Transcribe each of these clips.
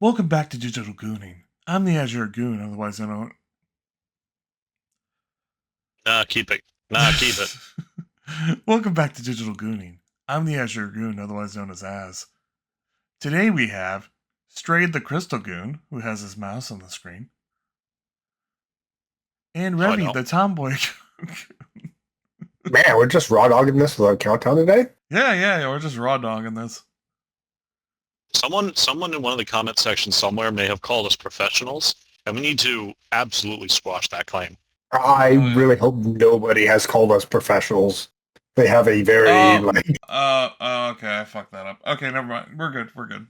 Welcome back to Digital Gooning. I'm the Azure Goon, otherwise known. Nah, keep it. Nah, keep it. Welcome back to Digital Gooning. I'm the Azure Goon, otherwise known as Az. Today we have Strayed the Crystal Goon, who has his mouse on the screen, and Oh, I Revy don't. the Tomboy. Man, we're just raw dogging this without countdown today? yeah, we're just raw dogging this. Someone in one of the comment sections somewhere may have called us professionals, and we need to absolutely squash that claim. I really hope nobody has called us professionals. They have a very, okay, I fucked that up. Okay, never mind. We're good.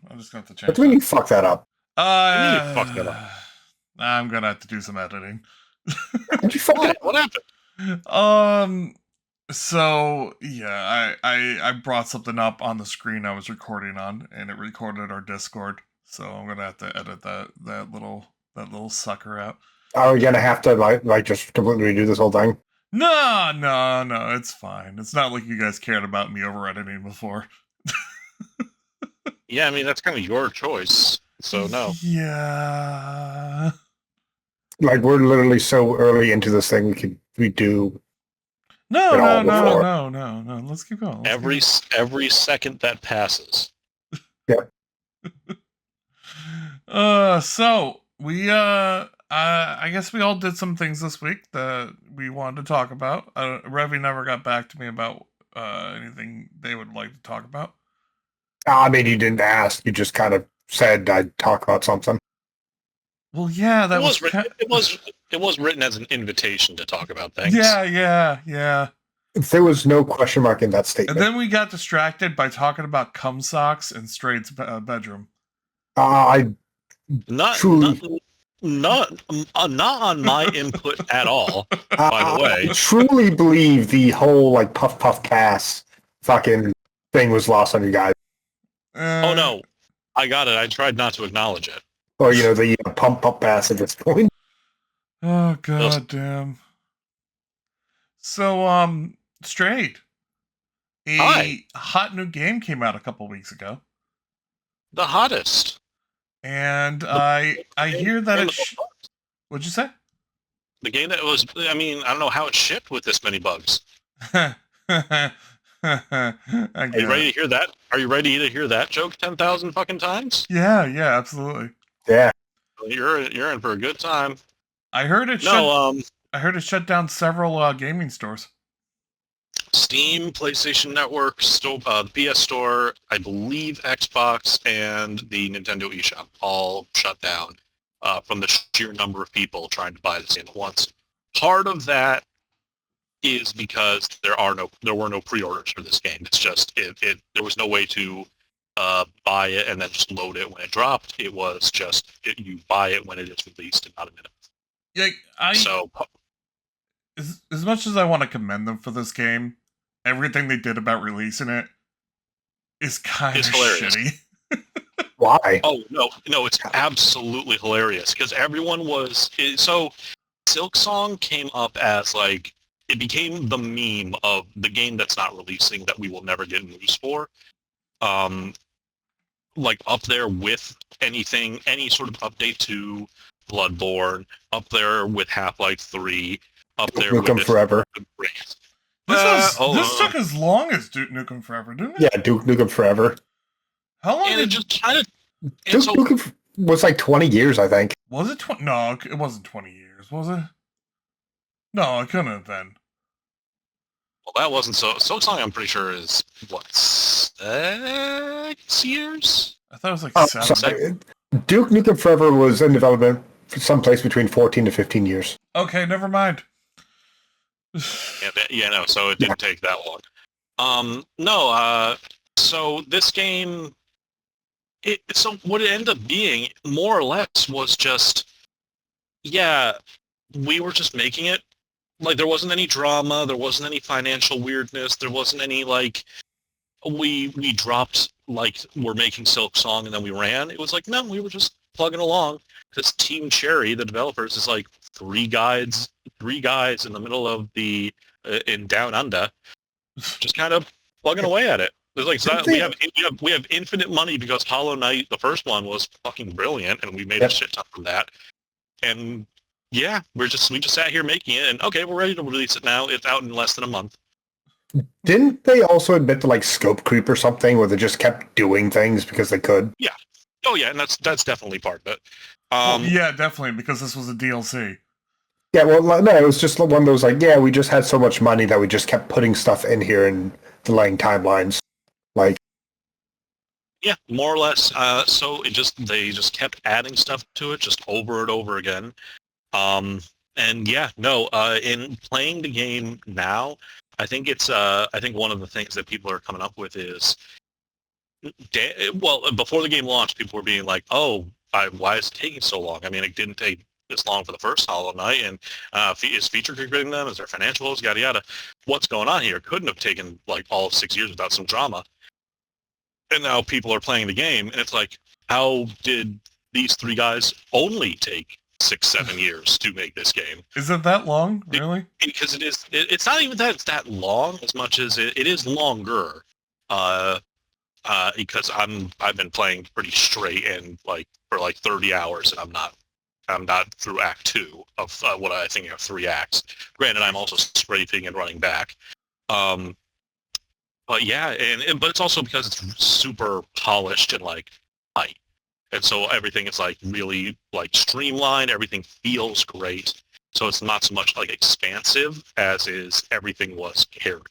I'm just going to change what do you mean you that. fuck that up? I mean, you fucked that up. I'm gonna have to do some editing. Did you fuck it? What happened? So yeah, I brought something up on the screen I was recording on, and it recorded our Discord. So I'm gonna have to edit that little sucker out. Are we gonna have to like just completely redo this whole thing? No, it's fine. It's not like you guys cared about me over editing before. Yeah, I mean, that's kind of your choice, so no. Yeah. Like we're literally so early into this thing we do. No. before. Let's keep going. Every second that passes. Yep. So we I guess we all did some things this week that we wanted to talk about. Revy never got back to me about anything they would like to talk about. I mean, you didn't ask. You just kind of said I'd talk about something. Well, yeah, that was it was written as an invitation to talk about things. Yeah. There was no question mark in that statement. And then we got distracted by talking about cum socks in Straight's bedroom. I Not on my input at all. By the way, I truly believe the whole like puff pass fucking thing was lost on you guys. Oh no, I got it. I tried not to acknowledge it. Or the pump pass at this point. Oh god damn. So Straight. Hi. Hot new game came out a couple weeks ago. The hottest. And I hear that it's what'd you say? The game that was, I mean, I don't know how it shipped with this many bugs. Are you ready to hear that? Are you ready to hear that joke 10,000 fucking times? Yeah, absolutely. Yeah. You're in for a good time. I heard it shut down several gaming stores. Steam, PlayStation Network, the PS Store, I believe Xbox, and the Nintendo eShop all shut down from the sheer number of people trying to buy this game at once. Part of that is because there were no pre-orders for this game. It's just there was no way to buy it and then just load it when it dropped. It was just you buy it when it is released in about a minute. As much as I want to commend them for this game, everything they did about releasing it is kind of shitty. Why? Oh no, it's absolutely hilarious because everyone was so. Silksong came up as like it became the meme of the game that's not releasing that we will never get news for. Like up there with any sort of update to Bloodborne, up there with Half-Life 3, up there Duke Nukem with Forever. This took as long as Duke Nukem Forever, didn't it? Yeah, Duke Nukem Forever. How long? And it just kind of Duke Nukem was like 20 years, I think. Was it 20? No, it wasn't 20 years, was it? No, it couldn't have been. Well, that wasn't Silksong. I'm pretty sure is what 6 years. I thought it was like 7. Sorry. Duke Nukem Forever was in development for someplace between 14 to 15 years. Okay, never mind. No, so it didn't take that long. So this game, so what it ended up being, more or less, was just, we were just making it. Like, there wasn't any drama, there wasn't any financial weirdness, there wasn't any, like, we dropped, like, we're making Silksong and then we ran. It was like, no, we were just plugging along. Because Team Cherry, the developers, is like three guys in the middle of in Down Under, just kind of plugging away at it. It's like so we have infinite money because Hollow Knight, the first one, was fucking brilliant, and we made a shit ton from that. And yeah, we just sat here making it, and okay, we're ready to release it now. It's out in less than a month. Didn't they also admit to like scope creep or something, where they just kept doing things because they could? Yeah. Oh yeah, and that's definitely part of it. Yeah, definitely, because this was a DLC. Yeah, well, no, it was just one of those like, yeah, we just had so much money that we just kept putting stuff in here and delaying timelines. Like, yeah, more or less. So they just kept adding stuff to it just over and over again. And yeah, no, in playing the game now, I think one of the things that people are coming up with is, well, before the game launched, people were being like, oh, why is it taking so long? I mean, it didn't take this long for the first Hollow Knight, and is feature creeping them? Is there financials? Yada yada. What's going on here? Couldn't have taken like all of 6 years without some drama. And now people are playing the game, and it's like, how did these three guys only take 6-7 years to make this game? Is it that long? Really? Because it's not even that it's that long as much as it is longer. Because I've been playing pretty straight and like for like 30 hours, and I'm not through Act 2 of what I think are 3 acts. Granted, I'm also strafing and running back. But yeah, but it's also because it's super polished and like tight, and so everything is like really like streamlined. Everything feels great, so it's not so much like expansive as is everything was carried.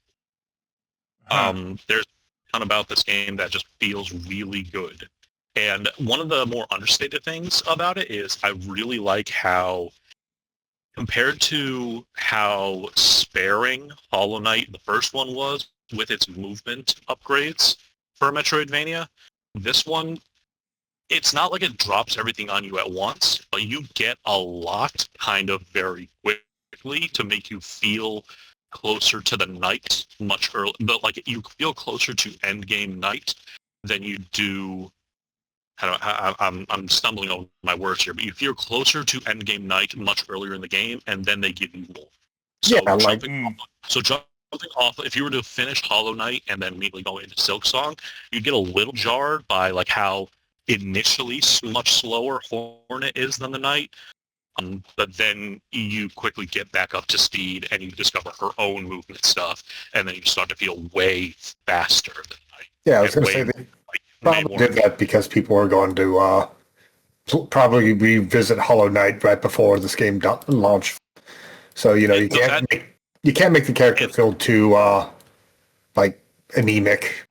There's a ton about this game that just feels really good, and one of the more understated things about it is I really like how, compared to how sparing Hollow Knight the first one was with its movement upgrades for Metroidvania, this one, it's not like it drops everything on you at once, but you get a lot kind of very quickly to make you feel closer to the night much early. But like you feel closer to endgame night than you do. I'm stumbling over my words here, but you feel closer to endgame night much earlier in the game, and then they give you more. So jumping off, if you were to finish Hollow Knight and then immediately go into Silksong, you'd get a little jarred by like how initially much slower Hornet is than the Knight, but then you quickly get back up to speed and you discover her own movement stuff, and then you start to feel way faster than Knight. Yeah, I was going to say they probably did that because people were going to probably revisit Hollow Knight right before this game launched. So you can't make the character feel too like anemic.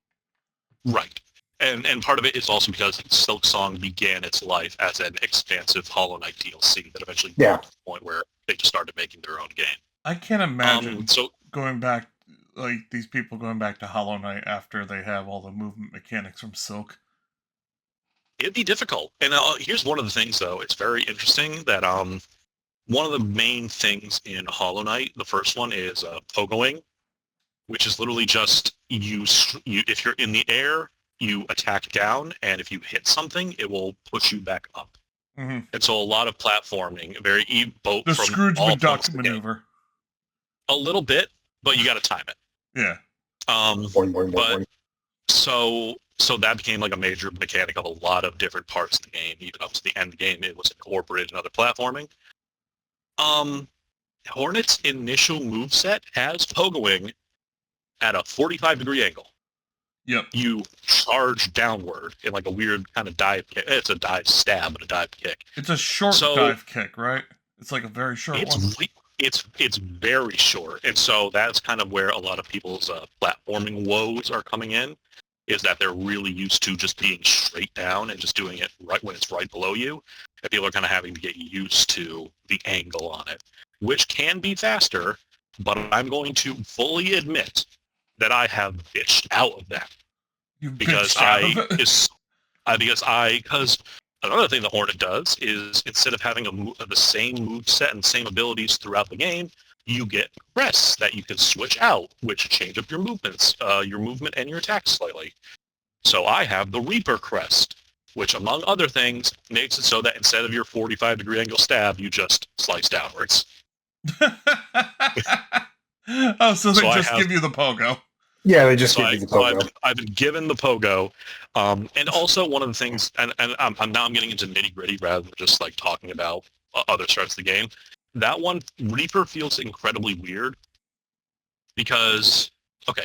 Right. And part of it is also because Silksong began its life as an expansive Hollow Knight DLC that eventually got to the point where they just started making their own game. I can't imagine going back, like these people going back to Hollow Knight after they have all the movement mechanics from Silk. It'd be difficult. And here's one of the things, though. It's very interesting that one of the main things in Hollow Knight, the first one, is pogoing, which is literally just you if you're in the air, you attack down, and if you hit something, it will push you back up. Mm-hmm. And so a lot of platforming, the Scrooge McDuck maneuver. A little bit, but you got to time it. Yeah. But so that became like a major mechanic of a lot of different parts of the game. Even up to the end game, it was incorporated in other platforming. Hornet's initial moveset has pogoing at a 45-degree angle. Yep. You charge downward in like a weird kind of dive kick. It's a dive stab, but a dive kick. It's a short dive kick, right? It's like a very short one. It's very short, and so that's kind of where a lot of people's platforming woes are coming in, is that they're really used to just being straight down and just doing it right when it's right below you, and people are kind of having to get used to the angle on it, which can be faster, but I'm going to fully admit that I have bitched out of that. Because another thing the Hornet does is, instead of having the same moveset and same abilities throughout the game, you get crests that you can switch out, which change up your movements, your movement and your attack slightly. So I have the Reaper crest, which, among other things, makes it so that instead of your 45-degree angle stab, you just slice downwards. Oh, so they give you the pogo. Yeah, they just give you the pogo. I've been given the pogo, and also one of the things, and I'm getting into nitty gritty rather than just like talking about other parts of the game. That one Reaper feels incredibly weird because okay,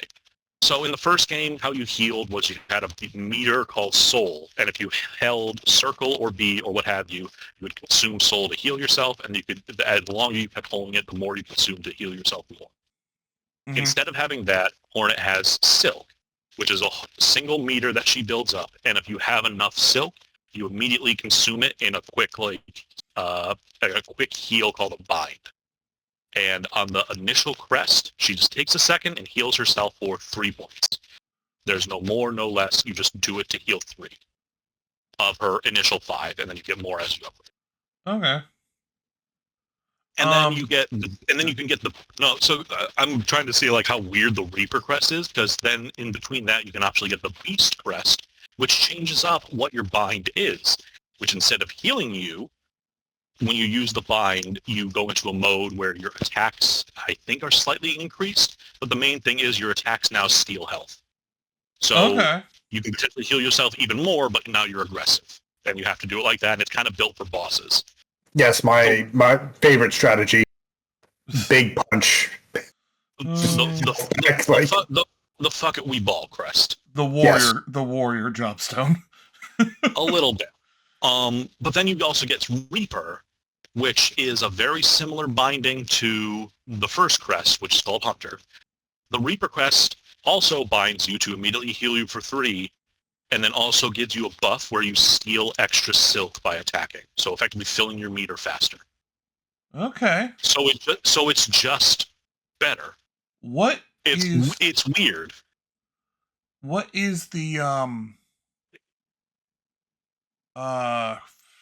so in the first game, how you healed was you had a meter called soul, and if you held circle or B or what have you, you would consume soul to heal yourself, and you could, the longer you kept holding it, the more you consumed to heal yourself more. Mm-hmm. Instead of having that, Hornet has silk, which is a single meter that she builds up, and if you have enough silk, you immediately consume it in a quick a quick heal called a bind. And on the initial crest, she just takes a second and heals herself for 3 points. There's no more, no less. You just do it to heal 3 of her initial 5, and then you get more as you upgrade. Okay. And then you can get the no. So I'm trying to see like how weird the Reaper crest is, because then in between that you can actually get the Beast crest, which changes up what your bind is. Which instead of healing you, when you use the bind, you go into a mode where your attacks, I think, are slightly increased, but the main thing is your attacks now steal health. So you can potentially heal yourself even more, but now you're aggressive, and you have to do it like that. And it's kind of built for bosses. Yes, my favorite strategy, big punch. The fuck it we ball crest. The warrior dropstone. A little bit. But then you also get Reaper, which is a very similar binding to the first crest, which is called Hunter. The Reaper crest also binds you to immediately heal you for 3, and then also gives you a buff where you steal extra silk by attacking, so effectively filling your meter faster. Okay. So it's just better. It's weird. What is the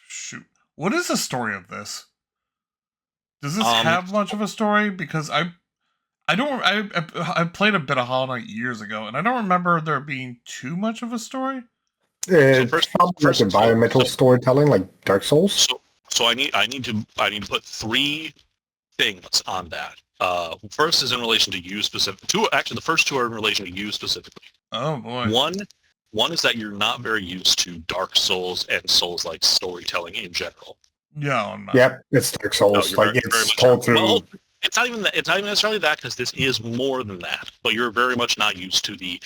shoot? What is the story of this? Does this have much of a story? Because I played a bit of Hollow Knight years ago, and I don't remember there being too much of a story. It's first environmental storytelling, like Dark Souls. So I need to put 3 things on that. First is in relation to you specific. The first 2 are in relation to you specifically. Oh boy. One is that you're not very used to Dark Souls and Souls-like storytelling in general. Yeah, I'm not. Yep, it's Dark Souls. No, it's told through. Well, it's not even that. It's not even necessarily that, because this is more than that. But you're very much not used to the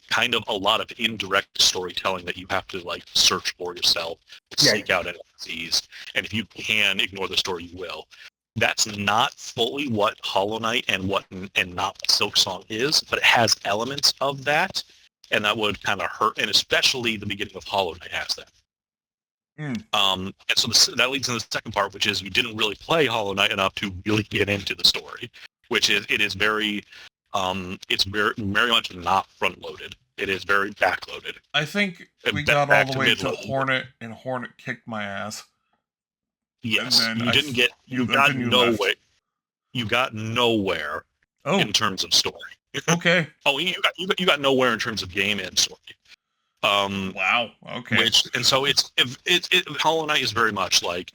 kind of a lot of indirect storytelling that you have to like search for yourself, seek out NPCs, and if you can ignore the story, you will. That's not fully what Hollow Knight and not what Silksong is, but it has elements of that, and that would kind of hurt, and especially the beginning of Hollow Knight has that. And so that leads into the second part, which is you didn't really play Hollow Knight enough to really get into the story, which is it is very it's very much not front loaded. It is very backloaded. I think we got all the way to Hornet, and Hornet kicked my ass. Yes, you got nowhere. You got nowhere in terms of story. Okay. You got nowhere in terms of game and story. Wow. Okay. So Hollow Knight is very much like,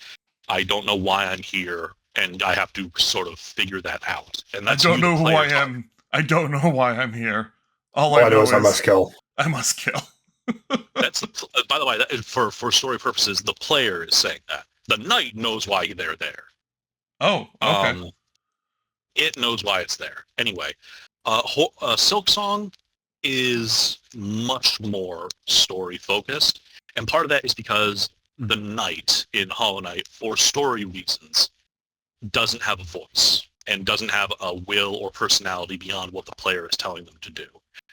I don't know why I'm here, and I have to sort of figure that out. And that's I don't know who I am. I don't know why I'm here. All I know is I must kill. I must kill. That's by the way, for story purposes, the player is saying that. The knight knows why they're there. Oh, okay. It knows why it's there. Anyway, Silksong is much more story focused, and part of that is because the knight in Hollow Knight, for story reasons, doesn't have a voice and doesn't have a will or personality beyond what the player is telling them to do.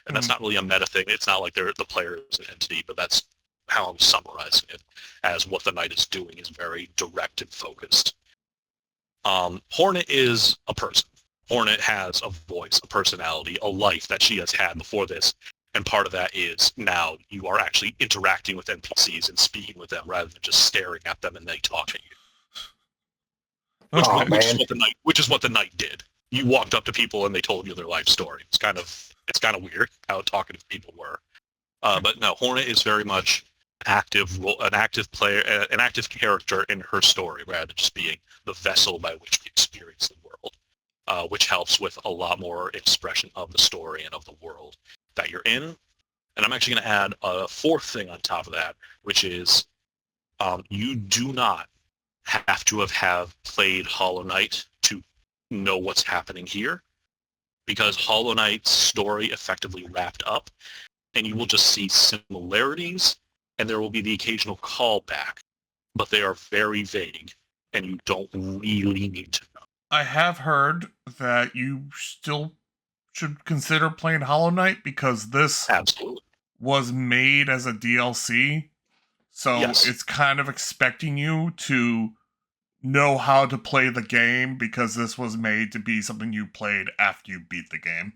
And that's not really a meta thing. It's not like the player is an entity, but that's how I'm summarizing it, as what the knight is doing is very direct and focused. Hornet is a person. Hornet has a voice, a personality, a life that she has had before this, and part of that is now you are actually interacting with NPCs and speaking with them rather than just staring at them and they talk at you. Which is what the knight did. You walked up to people and they told you their life story. It's kind of weird how talkative people were. But no, Hornet is very much an active player, an active character in her story rather than just being the vessel by which we experience the world. which helps with a lot more expression of the story and of the world that you're in. And I'm actually going to add a fourth thing on top of that, which is you do not have to have played Hollow Knight to know what's happening here, because Hollow Knight's story effectively wrapped up, and you will just see similarities, and there will be the occasional callback, but they are very vague, and you don't really need to know. I have heard that you still should consider playing Hollow Knight because this Absolutely was made as a DLC, so yes. It's kind of expecting you to know how to play the game because this was made to be something you played after you beat the game.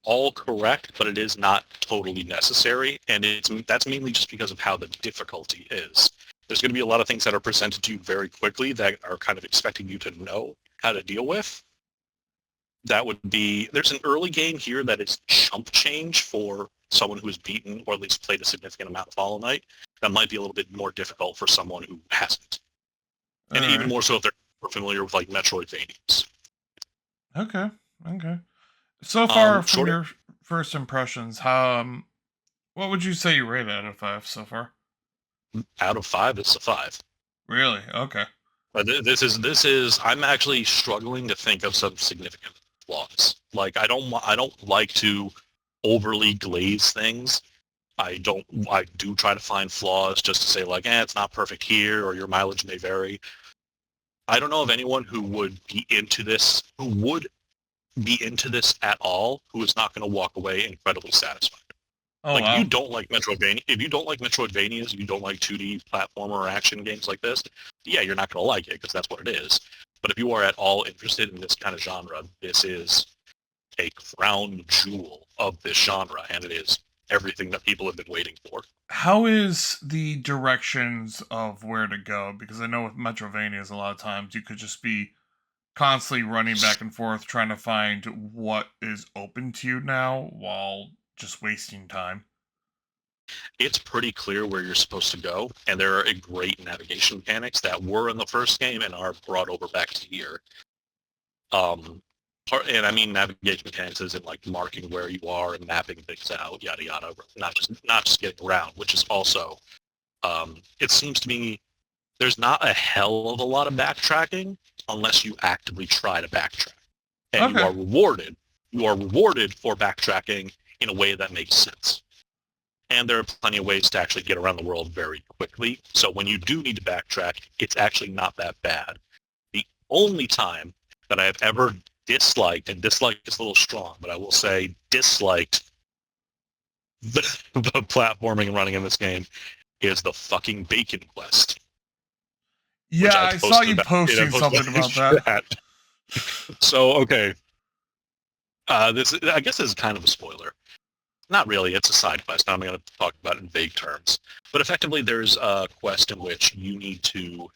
All correct, but it is not totally necessary, and that's mainly just because of how the difficulty is. There's going to be a lot of things that are presented to you very quickly that are kind of expecting you to know how to deal with. That would be, there's an early game here that is chump change for someone who has beaten or at least played a significant amount of Hollow Knight. That might be a little bit more difficult for someone who hasn't. And even more so if they're familiar with like Metroidvanias. Okay. So far, from your first impressions, how what would you say you rate it out of 5 so far? Out of 5, it's a 5. Really? Okay. But this is. I'm actually struggling to think of some significant flaws. Like I don't like to overly glaze things. I do try to find flaws just to say like, it's not perfect here, or your mileage may vary. I don't know of anyone who would be into this, at all, who is not going to walk away incredibly satisfied. Oh, like, wow. you don't like Metroidvania. If you don't like Metroidvanias, you don't like 2D platformer or action games like this, yeah, you're not going to like it because that's what it is. But if you are at all interested in this kind of genre, this is a crown jewel of this genre, and it is everything that people have been waiting for. How is the directions of where to go? Because I know with Metrovanias, a lot of times you could just be constantly running back and forth trying to find what is open to you now while just wasting time. It's pretty clear where you're supposed to go, and there are great navigation mechanics that were in the first game and are brought over back to here. And I mean navigation mechanics is in like marking where you are and mapping things out, yada yada. Not just getting around, which is also. It seems to me there's not a hell of a lot of backtracking unless you actively try to backtrack, and Okay. you are rewarded. You are rewarded for backtracking in a way that makes sense. And there are plenty of ways to actually get around the world very quickly. So when you do need to backtrack, it's actually not that bad. The only time that I have ever disliked, and disliked is a little strong, but I will say disliked the platforming and running in this game is the fucking bacon quest. Yeah, I saw you posting something about that. So, okay. This, I guess, is kind of a spoiler. Not really, it's a side quest. I'm going to talk about it in vague terms. But effectively, there's a quest in which you need to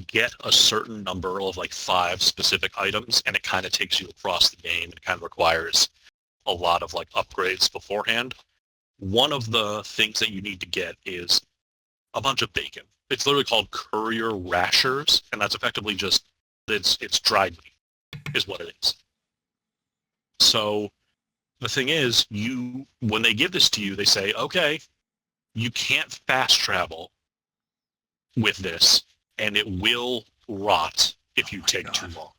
get a certain number of like 5 specific items, and it kind of takes you across the game. It kind of requires a lot of like upgrades beforehand. One of the things that you need to get is a bunch of bacon. It's literally called courier rashers, and that's effectively just it's dried meat, is what it is. So the thing is, when they give this to you, they say, okay, you can't fast travel with this, and it will rot if you take too long.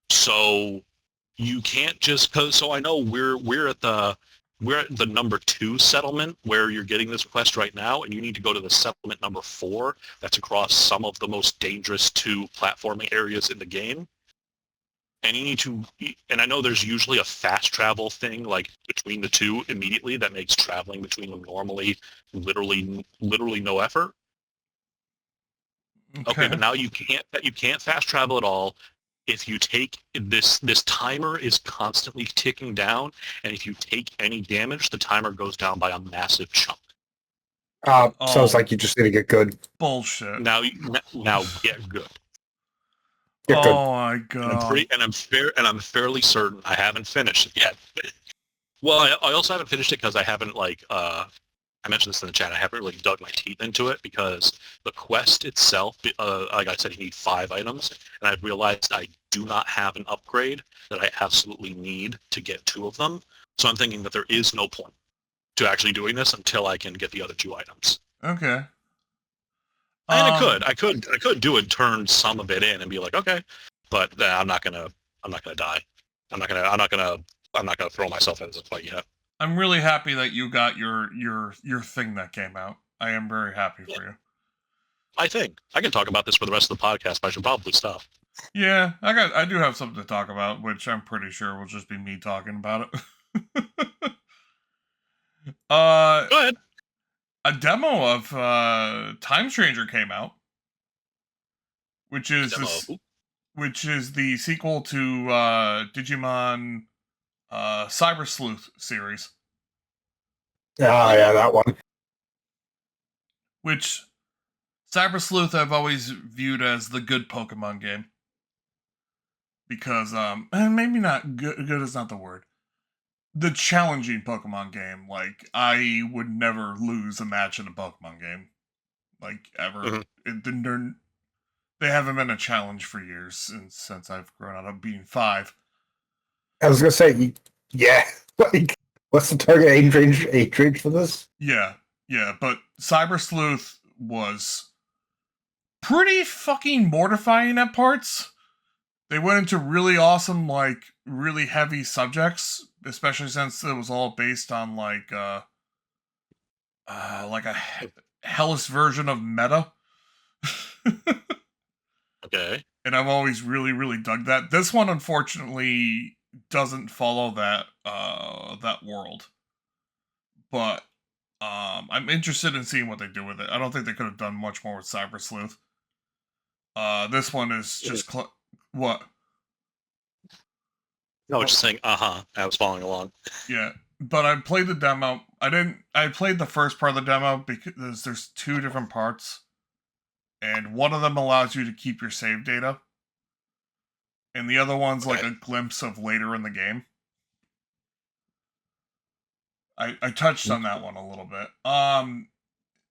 So you can't just so I know we're at the number 2 settlement where you're getting this quest right now, and you need to go to the settlement number 4 that's across some of the most dangerous 2 platforming areas in the game. And you need to, and I know there's usually a fast travel thing like between the 2 immediately that makes traveling between them normally literally no effort. Okay, but now you can't fast travel at all. If you take this timer is constantly ticking down, and if you take any damage, the timer goes down by a massive chunk. Sounds like you just need to get good. Bullshit. Now get good. Oh my god! And I'm fairly certain I haven't finished it yet. Well, I also haven't finished it because I haven't I mentioned this in the chat. I haven't really dug my teeth into it because the quest itself, like I said, you need 5 items, and I've realized I do not have an upgrade that I absolutely need to get 2 of them. So I'm thinking that there is no point to actually doing this until I can get the other 2 items. Okay. And I could do it, turn some of it in, and be like, okay, but I'm not gonna die. I'm not gonna throw myself into the fight yet. I'm really happy that you got your thing that came out. I am very happy for you. I think I can talk about this for the rest of the podcast, but I should probably stop. Yeah, I do have something to talk about, which I'm pretty sure will just be me talking about it. Go ahead. A demo of Time Stranger came out, which is the sequel to Digimon Cyber Sleuth series. Ah, yeah, that one. Which Cyber Sleuth I've always viewed as the good Pokemon game. Because maybe not good is not the word. The challenging Pokemon game. Like, I would never lose a match in a Pokemon game. Like, ever. Mm-hmm. They haven't been a challenge for years since I've grown out of being 5. I was gonna say, yeah. Like, what's the target age range for this? Yeah, but Cyber Sleuth was pretty fucking mortifying at parts. They went into really awesome, like, really heavy subjects, especially since it was all based on, like a hellish version of meta. Okay. And I've always really, really dug that. This one, unfortunately, doesn't follow that world. But I'm interested in seeing what they do with it. I don't think they could have done much more with Cyber Sleuth. This one is just what? No, just saying. I was following along. Yeah, but I played the demo. I played the first part of the demo because there's 2 different parts, and one of them allows you to keep your save data, and the other one's like a glimpse of later in the game. I touched on that one a little bit.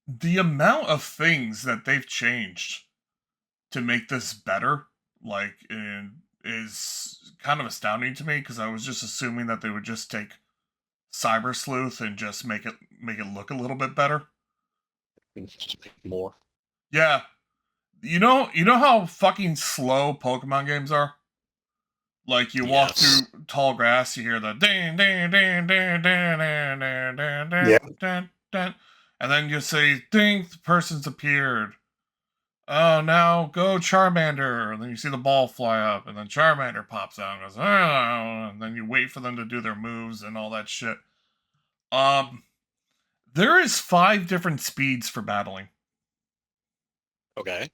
The amount of things that they've changed to make this better, like, is kind of astounding to me, because I was just assuming that they would just take Cyber Sleuth and just make it look a little bit better. Just make more. Yeah. You know how fucking slow Pokemon games are? Like, you walk through tall grass, you hear the ding ding ding ding ding ding ding ding ding ding, and then you say, ding, the person's appeared. Oh, now go Charmander. And then you see the ball fly up, and then Charmander pops out and goes, oh, and then you wait for them to do their moves and all that shit. There is 5 different speeds for battling. Okay.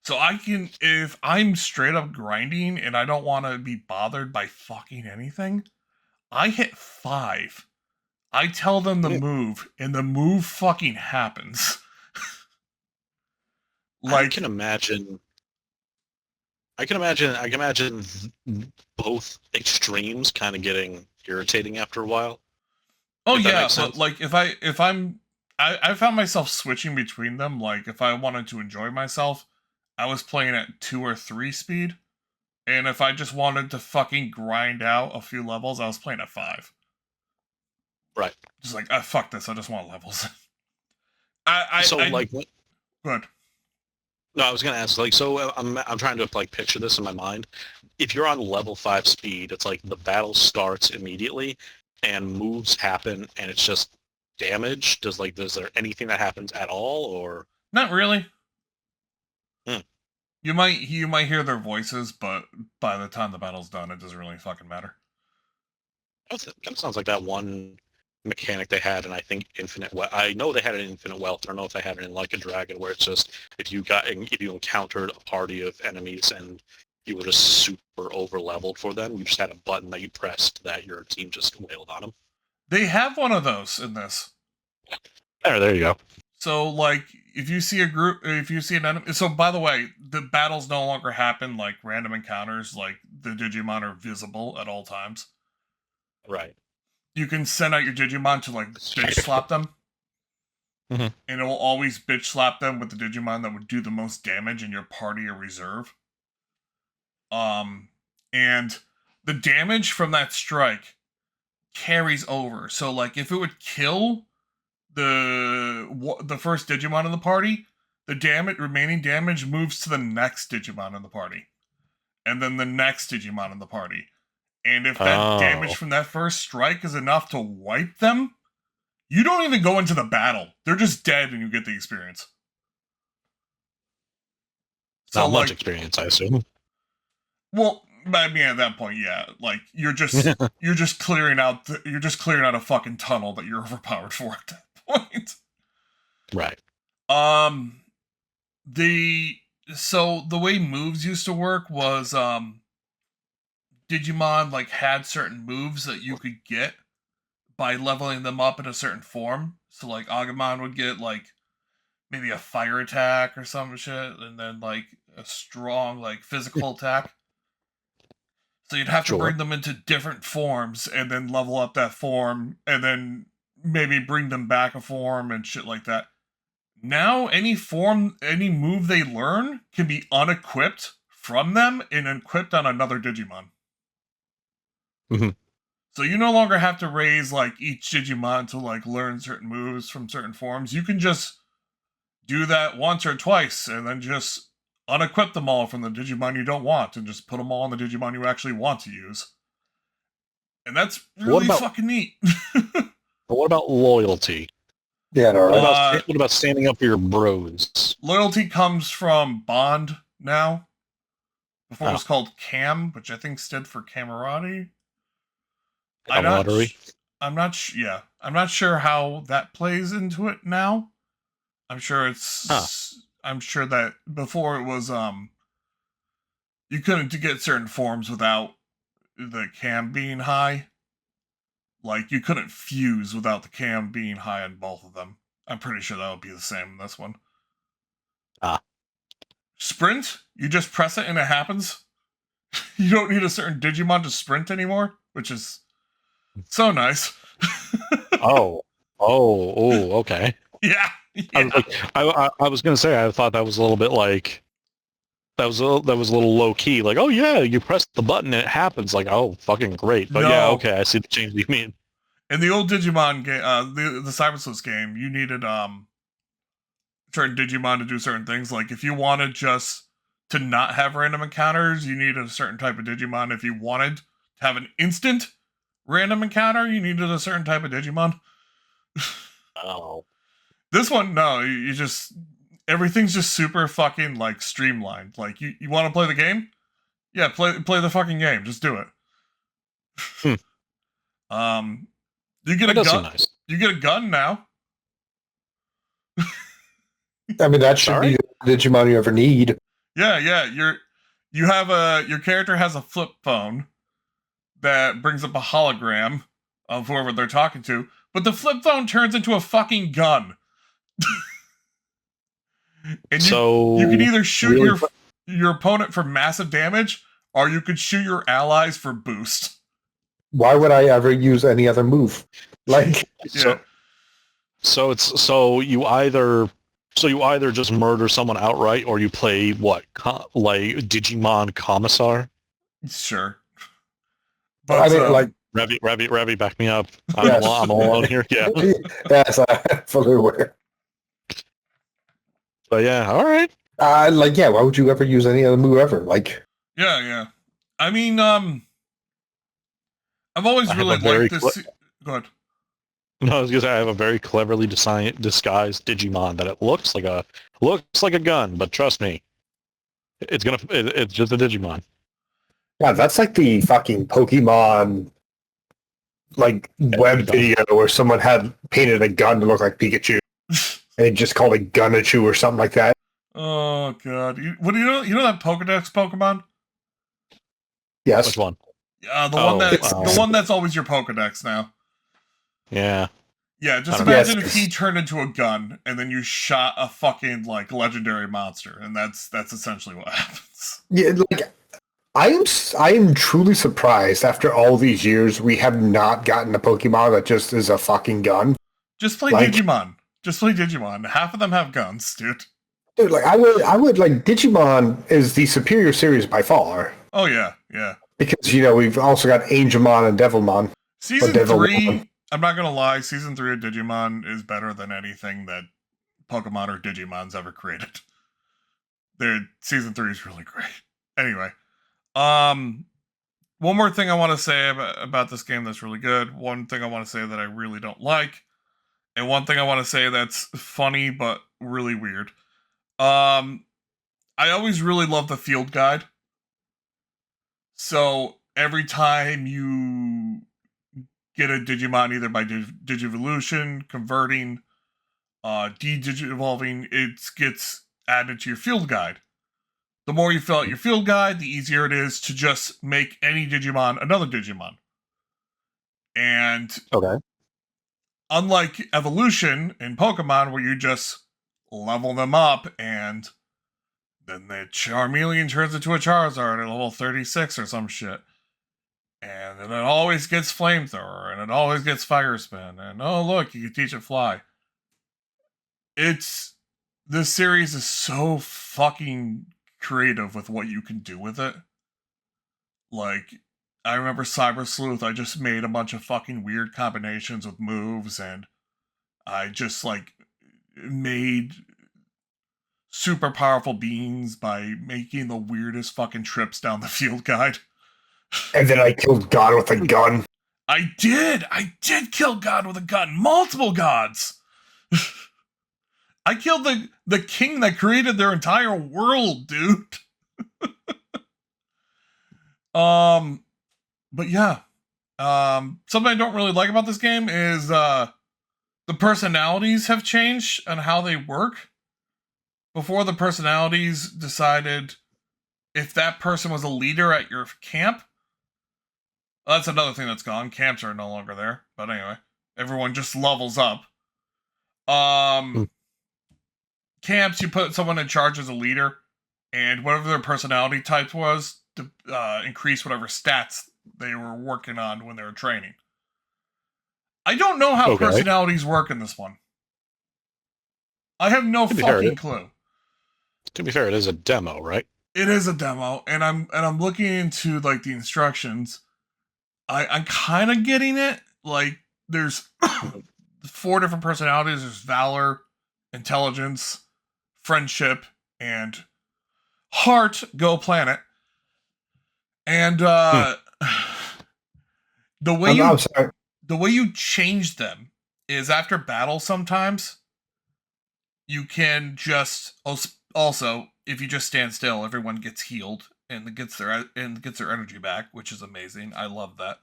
So I can, if I'm straight up grinding and I don't want to be bothered by fucking anything, I hit 5. I tell them the move, and the move fucking happens. Like, I can imagine both extremes kind of getting irritating after a while. Oh yeah, but like if I found myself switching between them. Like, if I wanted to enjoy myself, I was playing at 2 or 3 speed, and if I just wanted to fucking grind out a few levels, I was playing at 5. Right. Just like, fuck this, I just want levels. Good. No, I was gonna ask, like, so I'm trying to like picture this in my mind. If you're on level 5 speed, it's like the battle starts immediately, and moves happen, and it's just damage. Is there anything that happens at all, or not really? You might hear their voices, but by the time the battle's done, it doesn't really fucking matter. That kind of sounds like that one mechanic they had, and I think Infinite Wealth. I know they had it in Infinite Wealth. I don't know if they had it in Like a Dragon, where it's just if you encountered a party of enemies and you were just super over leveled for them, you just had a button that you pressed that your team just wailed on them. They have one of those in this. There you go. So, like, if you see an enemy. So, by the way, the battles no longer happen like random encounters. Like, the Digimon are visible at all times. Right. You can send out your Digimon to, like, bitch slap them. Mm-hmm. And it will always bitch slap them with the Digimon that would do the most damage in your party or reserve. And the damage from that strike carries over. So, like, if it would kill the first Digimon in the party, the remaining damage moves to the next Digimon in the party, and then the next Digimon in the party. And if that damage from that first strike is enough to wipe them, you don't even go into the battle. They're just dead, and you get the experience. So, not much experience, I assume. Well, I mean, at that point, yeah, like you're just clearing out a fucking tunnel that you're overpowered for at that point. Right. The way moves used to work was Digimon like had certain moves that you could get by leveling them up in a certain form. So like Agumon would get like maybe a fire attack or some shit, and then like a strong like physical attack. So you'd have to bring them into different forms and then level up that form and then maybe bring them back a form and shit like that. Now any move they learn can be unequipped from them and equipped on another Digimon. Mm-hmm. So you no longer have to raise like each Digimon to like learn certain moves from certain forms. You can just do that once or twice and then just unequip them all from the Digimon you don't want and just put them all on the Digimon you actually want to use. And that's really fucking neat. But what about loyalty? Yeah, no, right. What about standing up for your bros? Loyalty comes from Bond now. Before it was called Cam, which I think stood for camaraderie. Camaraderie? I'm not sure how that plays into it now. I'm sure I'm sure that before it was you couldn't get certain forms without the cam being high. Like you couldn't fuse without the cam being high on both of them. I'm pretty sure that would be the same in this one. Sprint, you just press it and it happens. You don't need a certain Digimon to sprint anymore, which is so nice. Okay. Yeah. I was gonna say I thought that was a little bit like that was a little low key. Like, oh yeah, you press the button and it happens. Like, oh, fucking great. But yeah, okay, I see the change you mean. In the old Digimon game, the Cybersliss game, you needed certain Digimon to do certain things. Like if you wanted just to not have random encounters, you needed a certain type of Digimon. If you wanted to have an instant random encounter, you needed a certain type of Digimon. Oh. This one, no, you just everything's just super fucking like streamlined. Like you want to play the game? Yeah, play the fucking game. Just do it. You get a gun. Nice. You get a gun now. I mean, that should be the Digimon you ever need. Yeah. Your character has a flip phone that brings up a hologram of whoever they're talking to, but the flip phone turns into a fucking gun. And you can either shoot your opponent for massive damage, or you could shoot your allies for boost. Why would I ever use any other move? Like, yeah. So you either just murder someone outright, or you play what, like Digimon Commissar? Sure. But I mean, like, Ravi, back me up. I'm alone here. Yeah. Yes, I'm fully aware. But yeah, all right. Why would you ever use any other move ever? Like, yeah. I mean, I've always really liked this. Go ahead. No, I was gonna say I have a very cleverly disguised Digimon that it looks like a gun, but trust me, it's just a Digimon. Yeah, that's like the fucking Pokemon like web video where someone had painted a gun to look like Pikachu. And just called it Gunachu or something like that. Oh god! What do you know? You know that Pokedex Pokemon? Yes. Which one? The one that's always your Pokedex now. Yeah. Yeah. Just imagine if he turned into a gun and then you shot a fucking like legendary monster, and that's essentially what happens. Yeah. Like, I am truly surprised after all these years we have not gotten a Pokemon that just is a fucking gun. Just play Digimon. Just play Digimon. Half of them have guns, dude. Dude, like I would like Digimon is the superior series by far. Oh yeah, yeah. Because we've also got Angelmon and Devilmon. Season 3, I'm not gonna lie, Season 3 of Digimon is better than anything that Pokemon or Digimon's ever created. Season 3 is really great. Anyway, one more thing I want to say about this game that's really good. One thing I want to say that I really don't like, and one thing I want to say that's funny but really weird. I always really love the field guide. So every time you get a Digimon, either by Digivolution, converting, de-Digivolving, it gets added to your field guide. The more you fill out your field guide, the easier it is to just make any Digimon another Digimon. And unlike Evolution in Pokemon, where you just level them up and then the Charmeleon turns into a Charizard at level 36 or some shit. And then it always gets Flamethrower, and it always gets Fire Spin, and oh look, you can teach it Fly. This series is so fucking creative with what you can do with it. Like, I remember Cyber Sleuth, I just made a bunch of fucking weird combinations with moves, and I just, like, made super powerful beings by making the weirdest fucking trips down the field guide. And then I killed God with a gun. I did kill God with a gun. Multiple gods. I killed the king that created their entire world, dude. But yeah. Something I don't really like about this game is the personalities have changed and how they work. Before, the personalities decided if that person was a leader at your camp. Well, that's another thing that's gone. Camps are no longer there. But anyway, everyone just levels up. Camps, you put someone in charge as a leader, and whatever their personality type was, to increase whatever stats they were working on when they were training. I don't know how personalities work in this one. I have no fucking clue. To be fair, it is a demo, right? It is a demo, and I'm looking into like the instructions. I'm kind of getting it. Like, there's 4 different personalities. There's Valor, Intelligence, Friendship, and Heart. Go Planet. And the way you change them is after battle. Sometimes you can just also, if you just stand still, everyone gets healed and gets their energy back, which is amazing. I love that.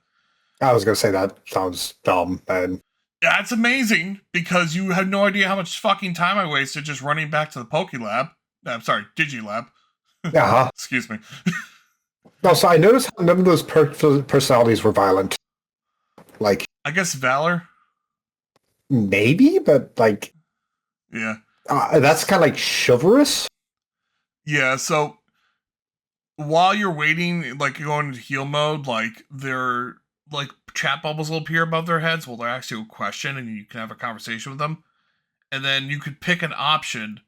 I was gonna say that sounds dumb, and that's amazing because you have no idea how much fucking time I wasted just running back to the Pokélab. I'm sorry, Digilab. Excuse me. No, so I noticed how none of those personalities were violent. Like, I guess Valor. Maybe, but like, yeah, that's kind of like chivalrous. Yeah, so while you're waiting, like you're going into heal mode, like their like chat bubbles will appear above their heads. Well, they're actually a question, and you can have a conversation with them, and then you could pick an option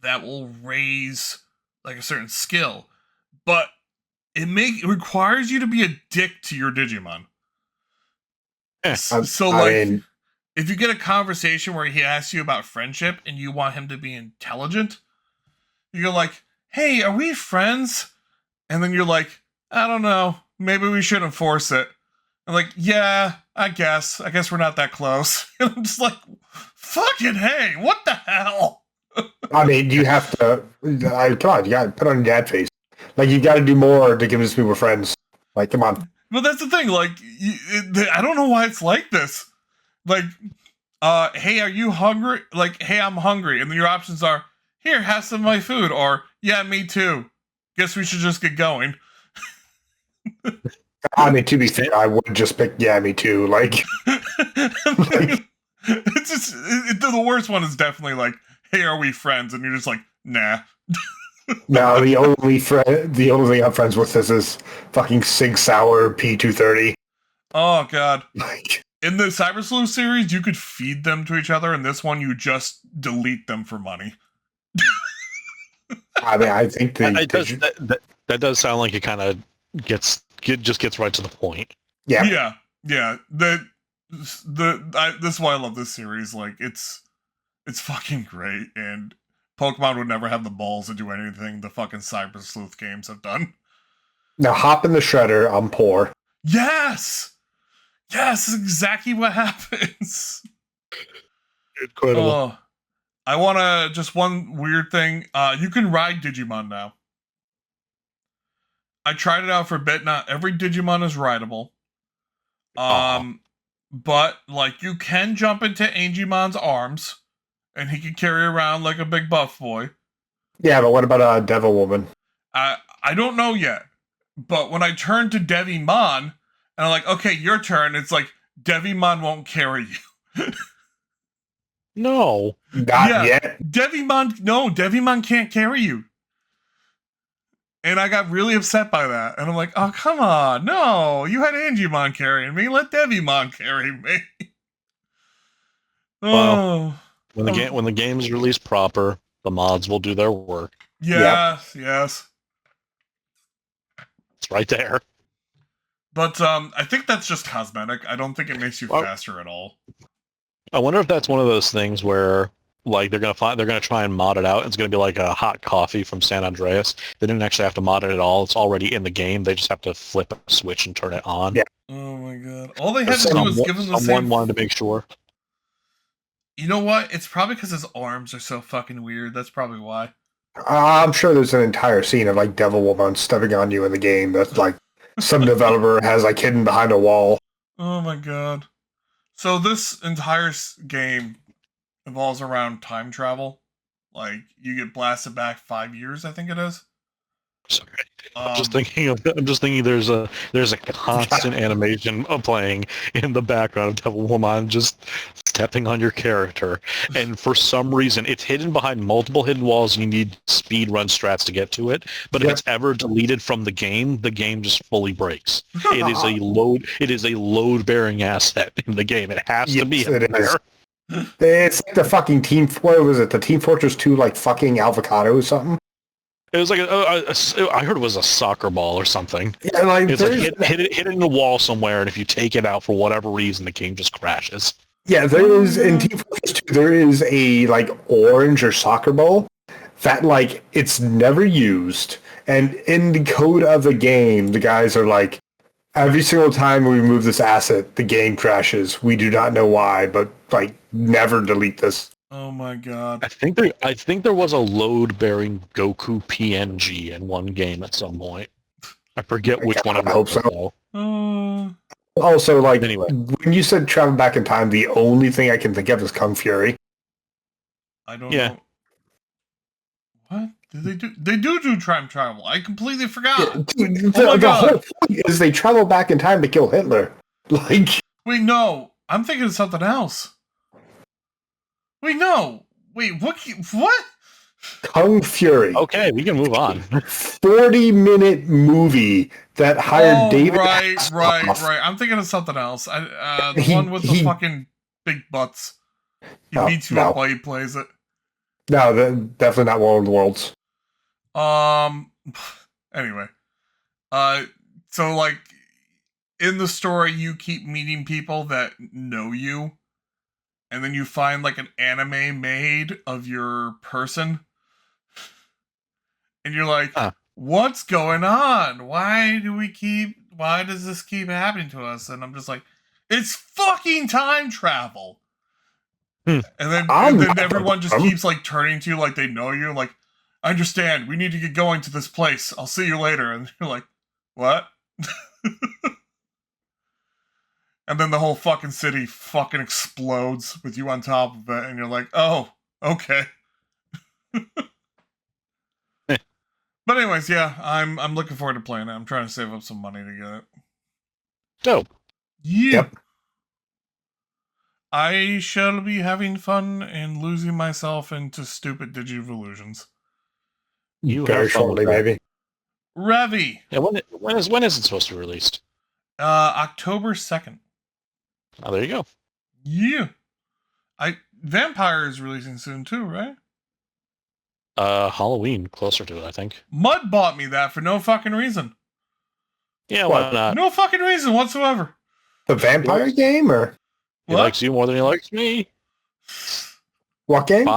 that will raise like a certain skill, but it requires you to be a dick to your Digimon. So like, if you get a conversation where he asks you about friendship and you want him to be intelligent, you go like, "Hey, are we friends?" And then you're like, "I don't know. Maybe we shouldn't force it." I'm like, "Yeah, I guess we're not that close." And I'm just like, "Fucking hey, what the hell?" I mean, you have to. Come on, you got to put on your dad face. Like, you got to do more to convince people we're friends. Like, come on. But that's the thing. Like, I don't know why it's like this. Like, hey, are you hungry? Like, hey, I'm hungry. And then your options are, here, have some of my food. Or, yeah, me too. Guess we should just get going. I mean, to be fair, I would just pick, yeah, me too. Like, it's just, the worst one is definitely like, hey, are we friends? And you're just like, nah. No, the only thing I'm friends with is fucking Sig Sauer P230. Oh, God. Like, In the Cyber Sleuth series, you could feed them to each other. In this one, you just delete them for money. I mean, I think that does sound like it kind of gets right to the point. Yeah. This is why I love this series. Like, it's fucking great, and Pokemon would never have the balls to do anything the fucking Cyber Sleuth games have done. Now hop in the shredder. I'm poor. Yes, that's exactly what happens. Incredible. I want to just one weird thing. You can ride Digimon now. I tried it out for a bit. Not every Digimon is rideable. But like you can jump into Angemon's arms, and he can carry around like a big buff boy. Yeah, but what about a Devil Woman? I don't know yet. But when I turn to Devimon, and I'm like, okay, your turn, it's like Devimon won't carry you. No. Not yet. Devimon can't carry you. And I got really upset by that. And I'm like, oh, come on. No, you had Angemon carrying me. Let Devimon carry me. Well, when the game's released proper, the mods will do their work. Yes. It's right there. But I think that's just cosmetic. I don't think it makes you faster at all. I wonder if that's one of those things where like they're gonna try and mod it out. It's gonna be like a hot coffee from San Andreas. They didn't actually have to mod it at all. It's already in the game. They just have to flip a switch and turn it on. Yeah. Oh my god! All they had to do was give him the same. Someone wanted to make sure. You know what? It's probably because his arms are so fucking weird. That's probably why. I'm sure there's an entire scene of like Devil Woman stepping on you in the game that's like some developer has like hidden behind a wall. Oh my god. So this entire game involves around time travel. Like, you get blasted back 5 years, I think it is. Sorry. I'm just thinking there's a constant animation of playing in the background of Devil Woman just stepping on your character. And for some reason, it's hidden behind multiple hidden walls and you need speed run strats to get to it. But if it's ever deleted from the game just fully breaks. It is a load bearing asset in the game. It has to be there. It's like the fucking what was it? The Team Fortress 2 like fucking avocado or something? It was like I heard it was a soccer ball or something. Yeah, like it's like hit it in the wall somewhere, and if you take it out for whatever reason, the game just crashes. Yeah, there is in Team Fortress 2. There is a like orange or soccer ball that like it's never used, and in the code of the game, the guys are like, every single time we remove this asset, the game crashes. We do not know why, but like never delete this. Oh my god! I think there was a load-bearing Goku PNG in one game at some point. I forget which one. I hope so. Also, like anyway, when you said travel back in time, the only thing I can think of is Kung Fury. I don't know. What did they do? They do time travel. I completely forgot. Yeah, dude, the whole point is they travel back in time to kill Hitler. Like, wait, no, I'm thinking of something else. Wait, no. Wait, what? Kung Fury. Okay, we can move on. 40-minute movie that hired David. Right. I'm thinking of something else. The one with the fucking big butts. He beats you up while he plays it. No, definitely not War of the Worlds. Anyway. So, like, in the story, you keep meeting people that know you. And then you find, like, an anime made of your person. And you're like, what's going on? Why does this keep happening to us? And I'm just like, it's fucking time travel. And then everyone just keeps, like, turning to you like they know you. Like, I understand. We need to get going to this place. I'll see you later. And you're like, what? And then the whole fucking city fucking explodes with you on top of it, and you're like, oh, okay. But anyways, yeah, I'm looking forward to playing it. I'm trying to save up some money to get it. Dope. Yeah. Yep. I shall be having fun and losing myself into stupid digivolutions. You very shortly, maybe. Revy. Yeah, when is it supposed to be released? October 2nd. Oh, there you go. Yeah. Vampire is releasing soon too, right? Halloween, closer to it, I think. Mud bought me that for no fucking reason. Yeah, why not? No fucking reason whatsoever. The vampire game, or he likes you more than he likes me. What game?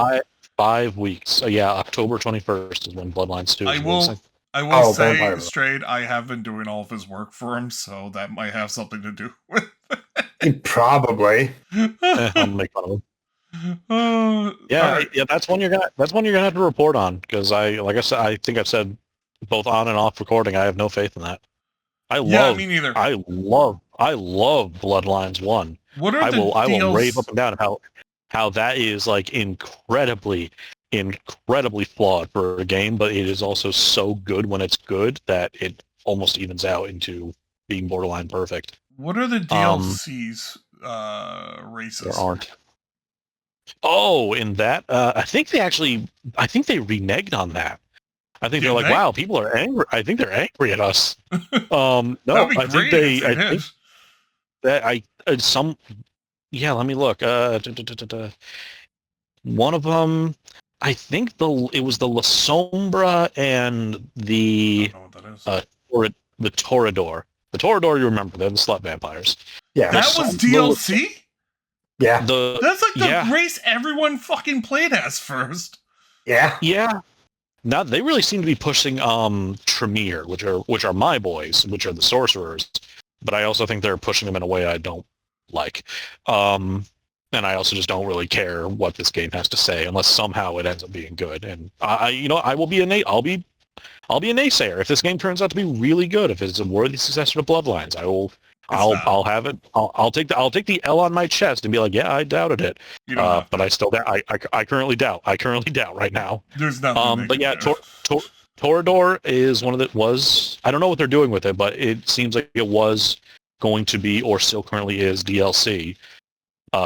5 weeks. Yeah, October 21st is when Bloodlines 2 is releasing. I will say Vampire. straight, I have been doing all of his work for him, so that might have something to do with Probably. I'll make fun of him. Yeah, that's one you're gonna have to report on, because like I said, I think I've said both on and off recording, I have no faith in that. Me neither. I love Bloodlines 1. What are I will deals? rave up and down how that is like incredibly flawed for a game, but it is also so good when it's good that it almost evens out into being borderline perfect. What are the DLCs races? There aren't. Oh, in that, I think they reneged on that. I think they're like, wow, people are angry. I think they're angry at us. No, I think yeah, let me look. One of them, I think it was the La Sombra and the the Torador. The Torador, you remember, they're the slut vampires. Yeah. That was DLC? Yeah. That's like the race everyone fucking played as first. Yeah. Yeah. Now they really seem to be pushing Tremere, which are my boys, which are the sorcerers. But I also think they're pushing them in a way I don't like. And I also just don't really care what this game has to say unless somehow it ends up being good. And I will be I'll be a naysayer if this game turns out to be really good. If it's a worthy successor to Bloodlines, I'll have it. I'll take the L on my chest and be like, yeah, I doubted it. But I still doubt. I currently doubt. I currently doubt right now. There's nothing. But yeah, Torador is one of I don't know what they're doing with it, but it seems like it was going to be, or still currently is, DLC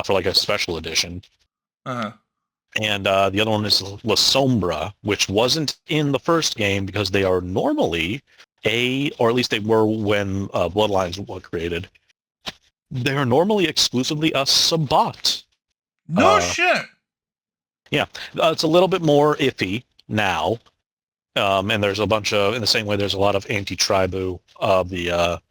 for like a special edition. Uh-huh. And the other one is La Sombra, which wasn't in the first game because they are normally or at least they were when Bloodlines were created. They are normally exclusively a Sabbat. No shit. Yeah, it's a little bit more iffy now. And there's a bunch of, in the same way, there's a lot of anti-tribu of the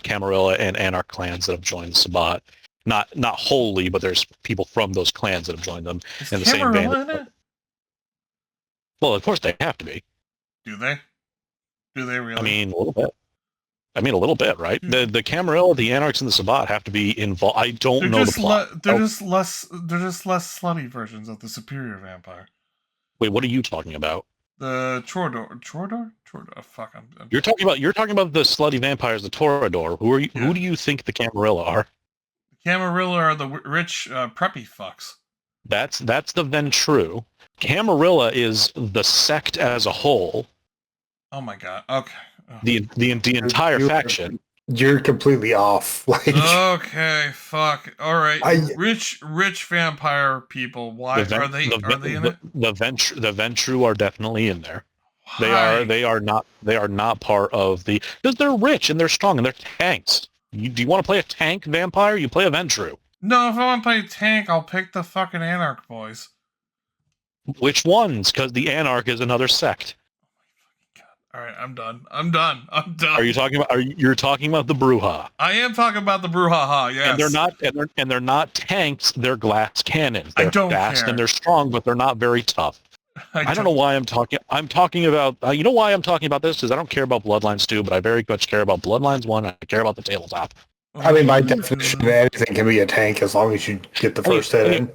Camarilla and Anarch clans that have joined the Sabbat. Not wholly, but there's people from those clans that have joined them. Is in the same vein. Well, of course they have to be. Do they? Do they really? I mean, a little bit, right? The Camarilla, the Anarchs, and the Sabbat have to be involved. I don't know the plot. They're just less slutty versions of the superior vampire. Wait, what are you talking about? The Torador. Fuck, You're talking about the slutty vampires, the Torador. Who are you? Yeah. Who do you think the Camarilla are? The Camarilla are the rich preppy fucks. That's the Ventru. Camarilla is the sect as a whole. Oh my god. Okay. Oh. The entire faction. You're completely off. Okay, fuck. All right. Rich vampire people. Why are they in it? The Ventru are definitely in there. Why? They are not part of the, because they're rich and they're strong and they're tanks. Do you want to play a tank vampire? You play a Ventru. No, if I want to play a tank, I'll pick the fucking Anarch boys. Which ones? Because the Anarch is another sect. All right, I'm done. Are you talking about? You're talking about the Bruja? I am talking about the Bruja. Yes. And they're not tanks. They're glass cannons. They're fast care. And they're strong, but they're not very tough. I don't know why I'm talking. I'm talking about. You know why I'm talking about this? Because I don't care about Bloodlines 2, but I very much care about Bloodlines 1. I care about the tabletop. I mean, by definition, anything can be a tank as long as you get the first hit in.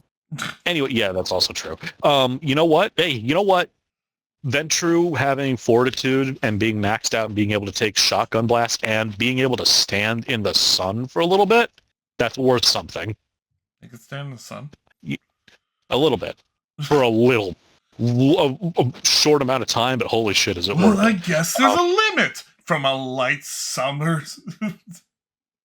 Anyway, yeah, that's also true. You know what? Hey, you know what? Ventru having fortitude and being maxed out and being able to take shotgun blast and being able to stand in the sun for a little bit, that's worth something. You can stand in the sun? A little bit. For a short amount of time, but holy shit, is it worth it? Well, I guess there's a limit from a light summer.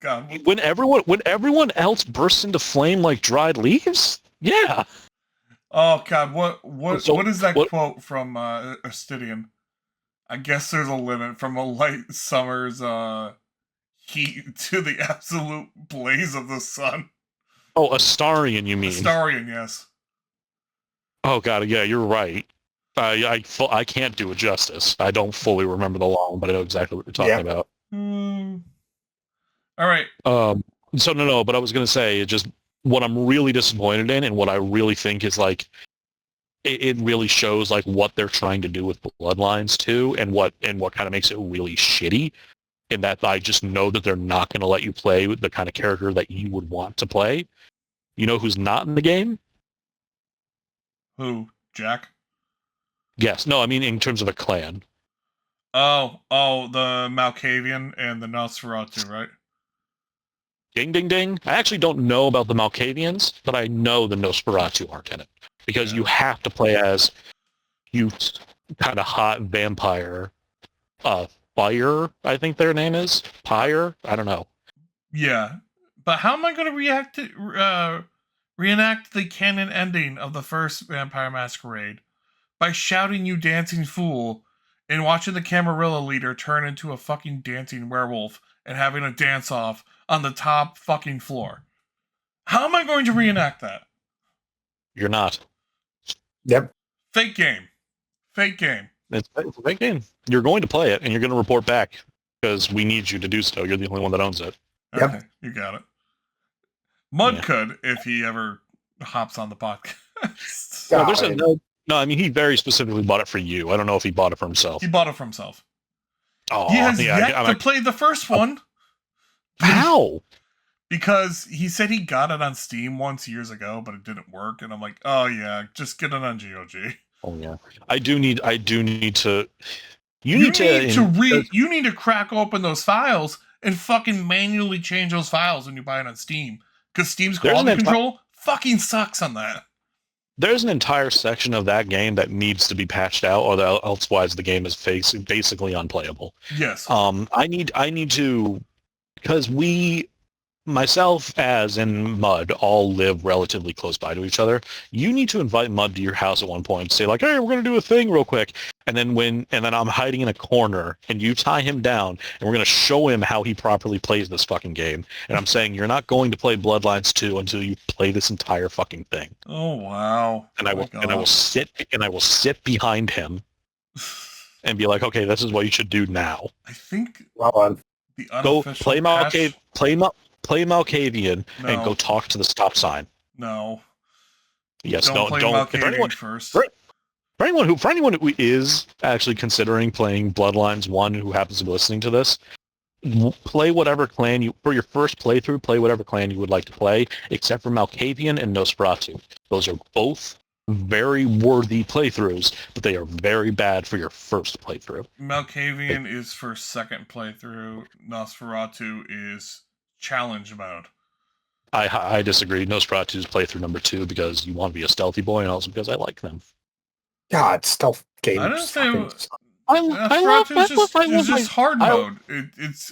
God. When everyone else bursts into flame like dried leaves? Yeah. Oh god, what is that quote from Astidian? I guess there's a limit from a light summer's heat to the absolute blaze of the sun. Oh, Astarion, you mean? Astarion, yes. Oh god, yeah, you're right. I can't do it justice. I don't fully remember the long, but I know exactly what you're talking about. All right. So no, but I was gonna say just what I'm really disappointed in, and what I really think is like it really shows like what they're trying to do with Bloodlines too, and what kind of makes it really shitty. In that I just know that they're not going to let you play the kind of character that you would want to play. You know who's not in the game? Who? Jack? Yes. No, I mean in terms of a clan. Oh, the Malkavian and the Nosferatu, right? Ding, ding, ding. I actually don't know about the Malkavians, but I know the Nosferatu aren't in it. Because you have to play as cute, kind of hot vampire. Fire, I think their name is. Pyre? I don't know. Yeah. But how am I going to reenact the canon ending of the first Vampire Masquerade? By shouting "you dancing fool" and watching the Camarilla leader turn into a fucking dancing werewolf and having a dance-off on the top fucking floor. How am I going to reenact that? You're not. Yep. Fake game. It's a fake game. You're going to play it, and you're going to report back, because we need you to do so. You're the only one that owns it. Okay, Yep. You got it. Mud could, if he ever hops on the podcast. No, I mean, he very specifically bought it for you. I don't know if he bought it for himself. He bought it for himself. Oh, he has yet to play the first one. How? Because he said he got it on Steam once years ago, but it didn't work. And I'm like, oh yeah, just get it on GOG. Oh yeah. I do need to. You need to crack open those files and fucking manually change those files when you buy it on Steam. Because Steam's quality control fucking sucks on that. There's an entire section of that game that needs to be patched out, or elsewise the game is basically unplayable. Yes. I need to, because myself as in Mud all live relatively close by to each other. You need to invite Mud to your house at one point, say like, hey, we're gonna do a thing real quick, and then I'm hiding in a corner and you tie him down and we're gonna show him how he properly plays this fucking game. And I'm saying you're not going to play Bloodlines 2 until you play this entire fucking thing. Oh wow. And I will sit behind him and be like, okay, this is what you should do now. I think the go play Malkavian and go talk to the stop sign. No. Yes, don't. Play Malkavian first. For anyone who is actually considering playing Bloodlines 1 who happens to be listening to this, play whatever clan for your first playthrough, play whatever clan you would like to play, except for Malkavian and Nosferatu. Those are both very worthy playthroughs, but they are very bad for your first playthrough. Malkavian is for second playthrough. Nosferatu is challenge mode. I disagree. Nosferatu's playthrough number 2 because you want to be a stealthy boy, and also because I like them. God, stealth games. I don't say. It's just hard mode.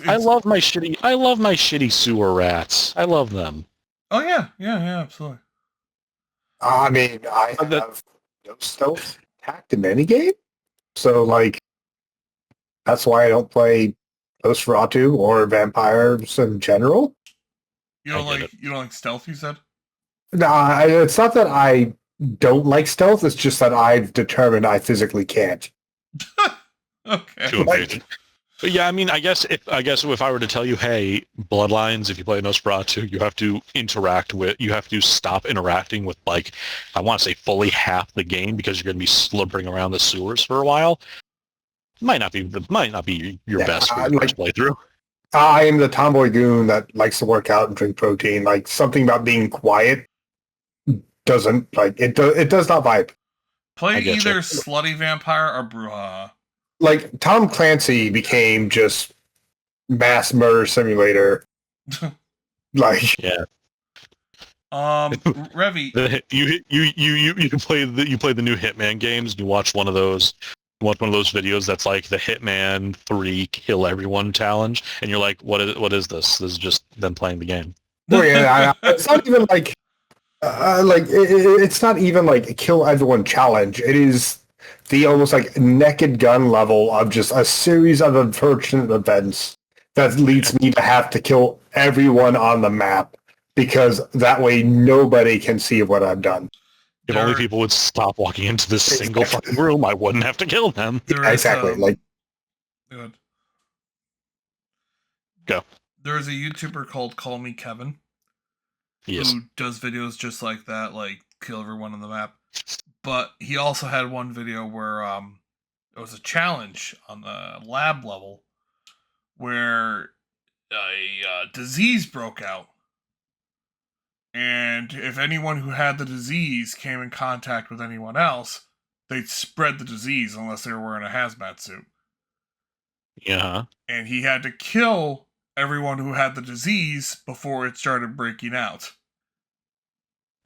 I love my shitty sewer rats. I love them. Oh yeah, absolutely. I mean, I have no stealth tact in any game, so like that's why I don't play Nosferatu or vampires in general. You don't like stealth, you said? No, it's not that I don't like stealth. It's just that I've determined I physically can't. Okay. But yeah, I mean, I guess if I were to tell you, hey, Bloodlines, if you play Nosferatu, you have to stop interacting with, like, I want to say fully half the game because you're going to be slumbering around the sewers for a while. Might not be your best for your first playthrough. I am the tomboy goon that likes to work out and drink protein. Like, something about being quiet doesn't, like, it does not vibe. Play either Slutty Vampire or Brouhaha. Like, Tom Clancy became just mass murder simulator. Like, yeah. Revy, you play the new Hitman games. You watch one of those videos that's like the Hitman 3 kill everyone challenge, and you're like, what is this? This is just them playing the game. Oh yeah, it's not even like it's not even like a kill everyone challenge. It is the almost like naked gun level of just a series of unfortunate events that leads me to have to kill everyone on the map because that way nobody can see what I've done. If only people would stop walking into this single fucking room, I wouldn't have to kill them. Exactly. Good. Go. There is a YouTuber called Call Me Kevin. Yes. Who does videos just like that, like kill everyone on the map. But he also had one video where it was a challenge on the lab level where a disease broke out. And if anyone who had the disease came in contact with anyone else, they'd spread the disease unless they were wearing a hazmat suit. Yeah. And he had to kill everyone who had the disease before it started breaking out.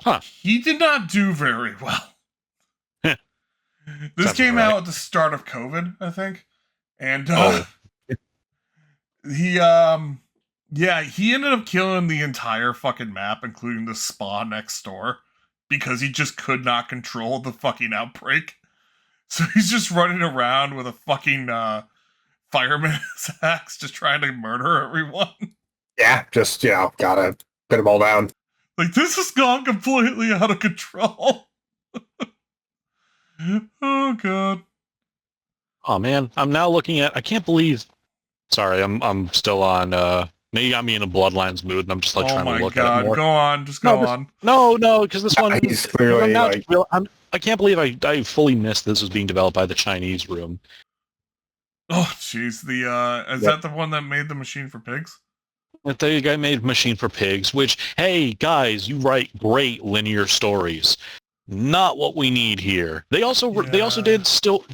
Huh. He did not do very well. This came out at the start of COVID, I think. And he ended up killing the entire fucking map, including the spa next door, because he just could not control the fucking outbreak. So he's just running around with a fucking fireman's axe, just trying to murder everyone. Yeah, just, gotta put them all down. Like, this has gone completely out of control. Oh, God. Oh, man. I'm now looking at... I can't believe... Sorry, I'm still on... Maybe you got me in a Bloodlines mood, and I'm just, like, trying to look at it more. Go on. Just go on. No, because this one... He's clearly, I can't believe I fully missed this was being developed by the Chinese room. Oh, jeez. Is that the one that made the Machine for Pigs? The guy made Machine for Pigs, which, hey, guys, you write great linear stories. Not what we need here. They also did Still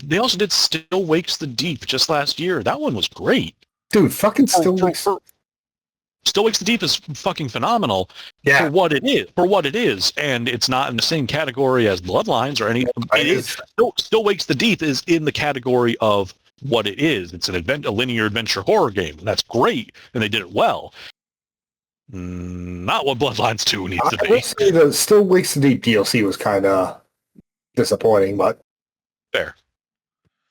Wakes the Deep just last year. That one was great. Dude, fucking Still Wakes the Deep is fucking phenomenal. Yeah. For what it is, and it's not in the same category as Bloodlines or anything. It is Still Wakes the Deep is in the category of what it is. It's a linear adventure horror game. That's great, and they did it well. Not what Bloodlines 2 needs to be. I would say the Still Wakes the Deep DLC was kind of disappointing, but fair.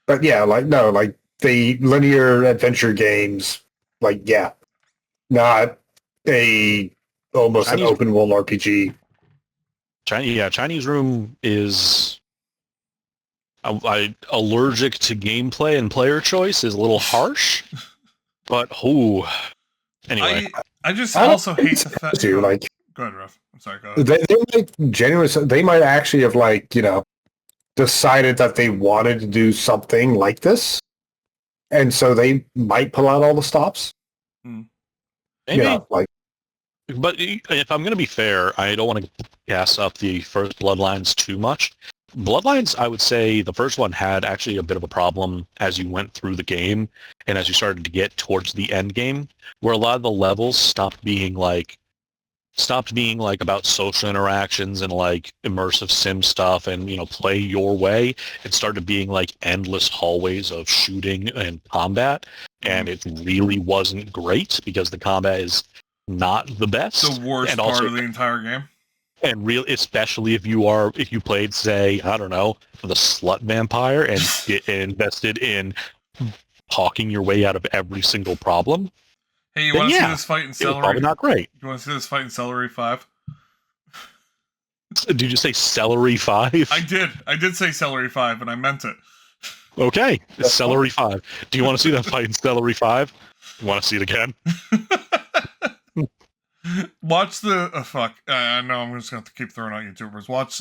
But yeah, the linear adventure games, not almost an open world RPG. Chinese room is allergic to gameplay and player choice is a little harsh, but anyway. I just also hate the fact. Go ahead, Ruff. I'm sorry. Go ahead. They might actually have decided that they wanted to do something like this, and so they might pull out all the stops. Maybe. But if I'm going to be fair, I don't want to gas up the first Bloodlines too much. Bloodlines, I would say the first one had actually a bit of a problem as you went through the game and as you started to get towards the end game, where a lot of the levels stopped being about social interactions and immersive sim stuff and play your way. It started being endless hallways of shooting and combat, and it really wasn't great because the combat is not the best. The worst part of the entire game. And especially if you played, say, I don't know, the Slut Vampire and get invested in talking your way out of every single problem. Hey, you want to see this fight in Celery? Probably not great. You want to see this fight in Celery 5? Did you say Celery 5? I did say Celery 5, and I meant it. Okay, it's Celery 5. Do you want to see that fight in Celery 5? You want to see it again? Watch the I know I'm just gonna have to keep throwing out YouTubers. Watch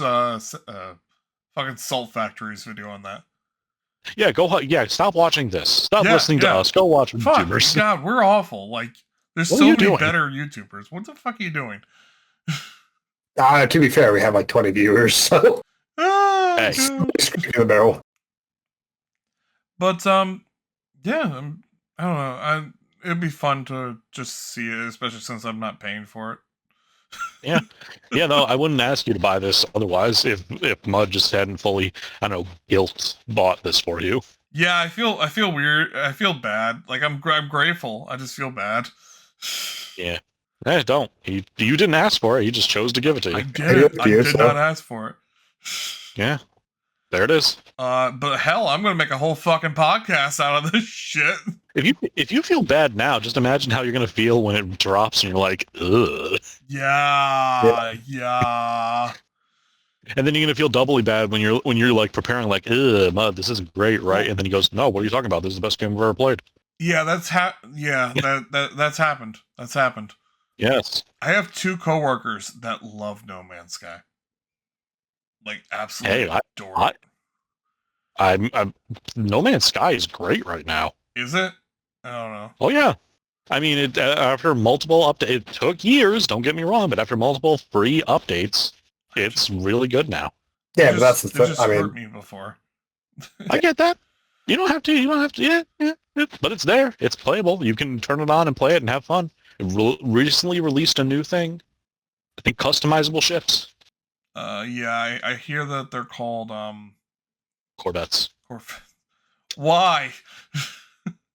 fucking Salt Factory's video on that. Yeah, stop watching this. Stop listening to us. Go watch YouTubers. God, we're awful. There's so many better YouTubers. What the fuck are you doing? To be fair, we have 20 viewers, so hey. the barrel. But I don't know. It'd be fun to just see it, especially since I'm not paying for it. Yeah, no, I wouldn't ask you to buy this otherwise if Mud just hadn't fully, guilt bought this for you. Yeah, I feel weird. I feel bad. I'm grateful. I just feel bad. Yeah. Don't. You didn't ask for it. You just chose to give it to you. I did not ask for it. Yeah. There it is. But hell, I'm gonna make a whole fucking podcast out of this shit. if you feel bad now, just imagine how you're gonna feel when it drops and you're like, ugh. Yeah. And then you're gonna feel doubly bad when you're like preparing like, ugh, Mud, this isn't great, right? And then he goes, no, what are you talking about? This is the best game I've ever played. Yeah, that's happened. That's happened. That's happened. Yes. I have 2 coworkers that love No Man's Sky. Like, absolutely adore it. I'm No Man's Sky is great right now. Is it? I don't know. Oh yeah. I mean, it after multiple updates, it took years. Don't get me wrong, but after multiple free updates, it's really good now. Yeah, but that's the thing. I mean, hurt me before. I get that. You don't have to. Yeah. But it's there. It's playable. You can turn it on and play it and have fun. It recently released a new thing. I think customizable ships. Yeah, I hear that they're called Corvettes. Why?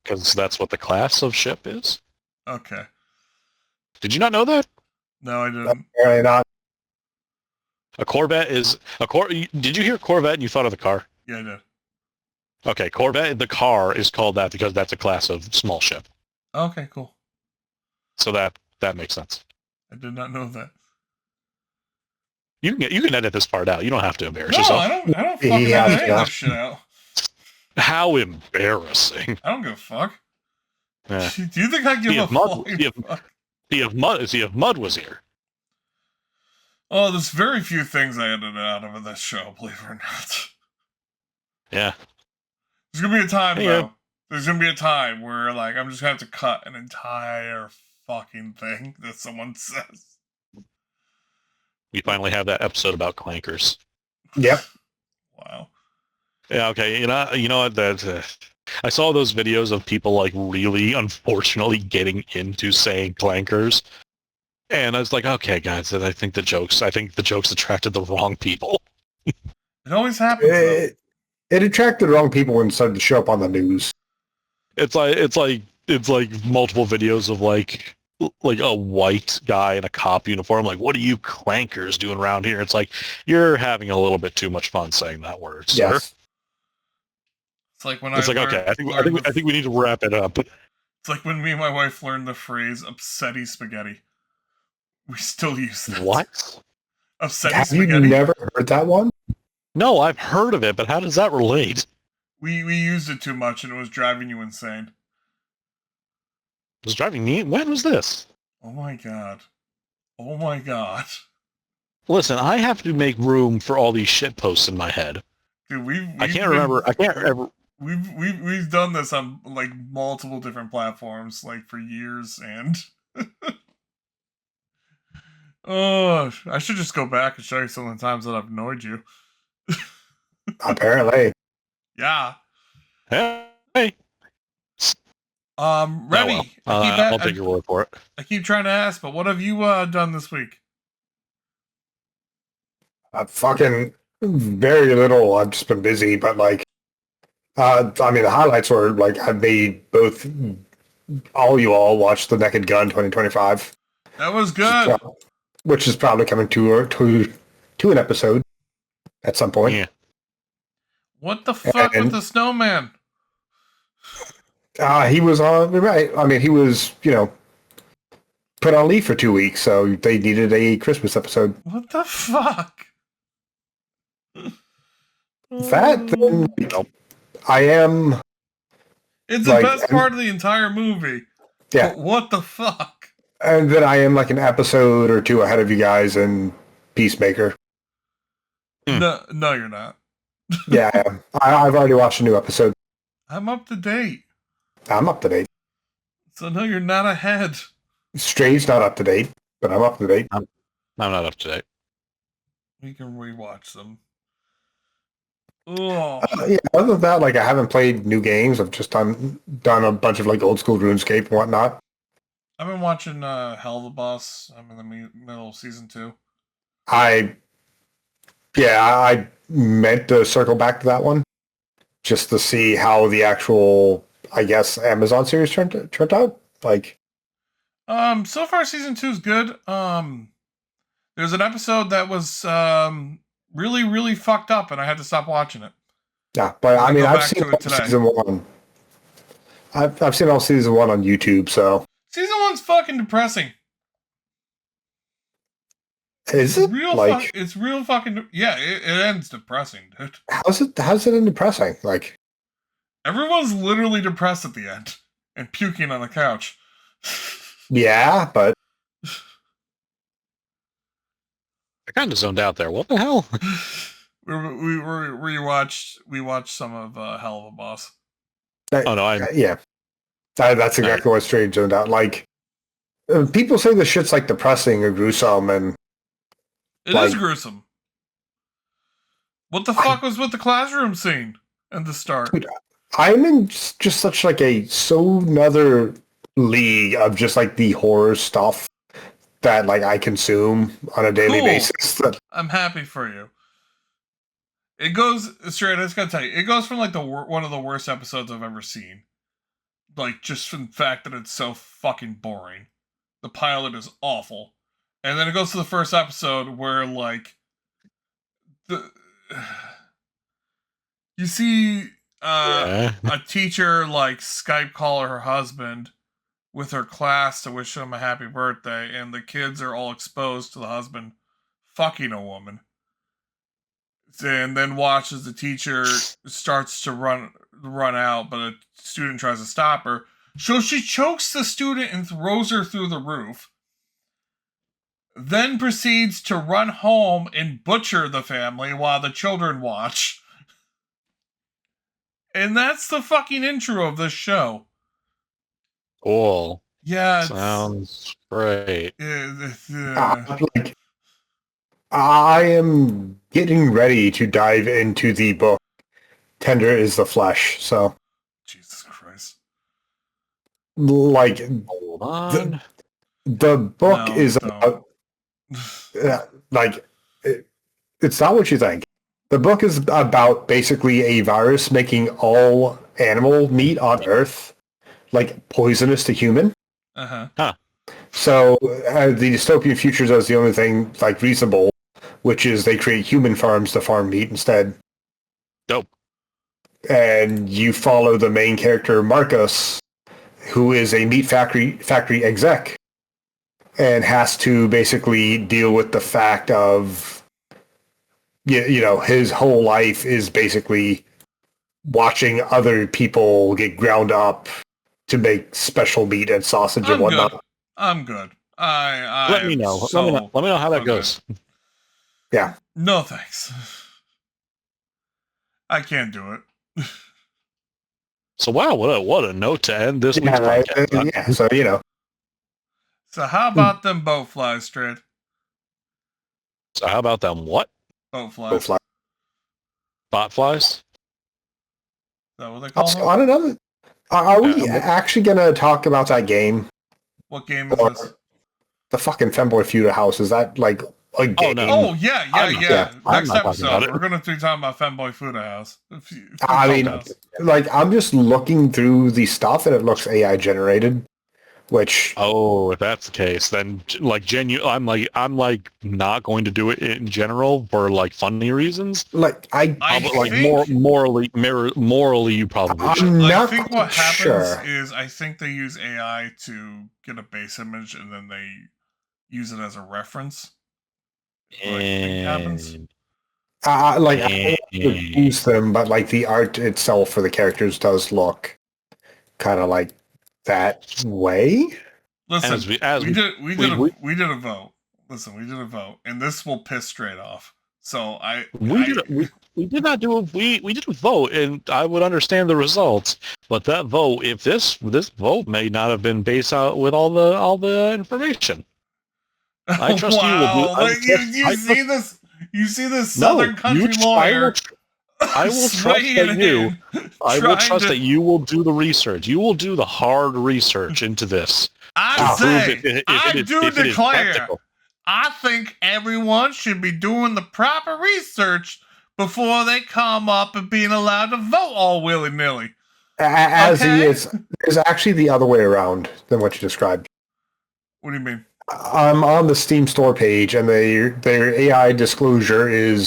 Because that's what the class of ship is. Okay. Did you not know that? No, I didn't. Apparently not. A Corvette is a Did you hear Corvette and you thought of the car? Yeah, I did. Okay, Corvette, the car is called that because that's a class of small ship. Okay, cool. So that makes sense. I did not know that. You can edit this part out. You don't have to embarrass yourself. I don't fucking edit any of this shit out. How embarrassing. I don't give a fuck. Yeah. Do you think I give a fuck? See if Mud was here. Oh, there's very few things I edited out of this show, believe it or not. Yeah. There's gonna be a time, though. There's gonna be a time where, like, I'm just gonna have to cut an entire fucking thing that someone says. We finally have that episode about clankers. Yep. Wow. Yeah. Okay. You know what? That I saw those videos of people like really, unfortunately, getting into saying clankers, and I was like, okay, guys, I think the jokes attracted the wrong people. It always happens. It attracted the wrong people when it started to show up on the news. It's like multiple videos of like a white guy in a cop uniform. Like, what are you clankers doing around here? It's like, you're having a little bit too much fun saying that word, sir. Yes. It's like when okay. I think we need to wrap it up. It's like when me and my wife learned the phrase "upsetty spaghetti." We still use that. What? Upsetty Have spaghetti. You never heard that one? No, I've heard of it, but how does that relate? We used it too much, and it was driving you insane. It was driving me. When was this? Oh my god. Oh my god. Listen, I have to make room for all these shit posts in my head. Dude, I can't remember. We've done this on like multiple different platforms, like for years, and oh, I should just go back and show you some of the times that I've annoyed you. Apparently. Yeah. Hey. Remy, I'll take your word for it. I keep trying to ask, but what have you done this week? Fucking very little. I've just been busy, but like, I mean, the highlights were like I made both. All you all watched the Naked Gun 2025. That was good. Which is probably coming to an episode at some point. Yeah. What the fuck with the snowman? He was on, right. I mean, he was, put on leave for 2 weeks, so they needed a Christmas episode. What the fuck? That thing, I am... It's the best part of the entire movie. Yeah. But what the fuck? And then I am like an episode or two ahead of you guys in Peacemaker. No, you're not. Yeah, I am. I've already watched a new episode. I'm up to date. I'm up to date. So no, you're not ahead. Strange's not up to date, but I'm up to date. I'm not up to date. We can rewatch them. Oh. Yeah, other than that, like I haven't played new games. I've just done a bunch of like old school RuneScape and whatnot. I've been watching Hell the Boss. I'm in the middle of season 2. I meant to circle back to that one just to see how the actual, I guess, Amazon series turned out. Like, so far season 2 is good. There's an episode that was really, really fucked up, and I had to stop watching it. Yeah, but I mean, I've seen season 1. I've seen all season 1 on YouTube, so Season 1's fucking depressing. is it it's real fucking yeah. It ends depressing, dude. How's it end depressing? Like everyone's literally depressed at the end and puking on the couch. Yeah, but I kind of zoned out there. What the hell? we watched some of Hell of a Boss. Oh no, that's exactly what Strange zoned out. Like people say the shit's like depressing or gruesome, and it is gruesome. What the fuck was with the classroom scene at the start? Dude, I'm in just such like another league of just like the horror stuff that like I consume on a daily basis. I'm happy for you. It goes straight. I just gotta tell you, it goes from like one of the worst episodes I've ever seen, like just from the fact that it's so fucking boring. The pilot is awful, and then it goes to the first episode where like you see a teacher like Skype call her husband with her class to wish him a happy birthday, and the kids are all exposed to the husband fucking a woman. And then watches the teacher starts to run out, but a student tries to stop her. So she chokes the student and throws her through the roof. Then proceeds to run home and butcher the family while the children watch. And that's the fucking intro of this show. Cool. Yeah. Sounds great. I am getting ready to dive into the book Tender is the Flesh, so Jesus Christ. Like hold on. The book is about it's not what you think. The book is about basically a virus making all animal meat on Earth like poisonous to human. Huh. So the dystopian future does the only thing like reasonable, which is they create human farms to farm meat instead. Dope. And you follow the main character, Marcus, who is a meat factory exec, and has to basically deal with the fact of, his whole life is basically watching other people get ground up to make special meat and sausage and whatnot. Good. I'm good. I let me know. Let me know how that goes. Yeah. No thanks. I can't do it. So wow, what a note to end this week's podcast. Yeah, so So how about them boat flies, Straight? So how about them what? Boat flies. Bot flies? Is that what they call them? I don't know. Are we actually going to talk about that game? What game is this? The fucking Femboy Feud House. Is that like a game? Oh, no. Oh, yeah. Next episode, we're going to be talking about Femboy Food House. I'm just looking through the stuff and it looks AI generated, which... Oh, if that's the case, then I'm not going to do it in general for like funny reasons. Morally, you probably should. I think what happens is I think they use AI to get a base image and then they use it as a reference. Happens. I don't use them, but like the art itself for the characters does look kind of like that way. Listen, we did a vote. Listen, we did a vote, and this will piss Straight off. So we did a vote, and I would understand the results. But that vote, if this vote may not have been based out with all the information. I trust you. You see this Southern country lawyer. I will trust that you. I will trust that you will do the research. You will do the hard research into this. I declare. I think everyone should be doing the proper research before they come up and being allowed to vote all willy-nilly. It's actually the other way around than what you described. What do you mean? I'm on the Steam store page, and their AI disclosure is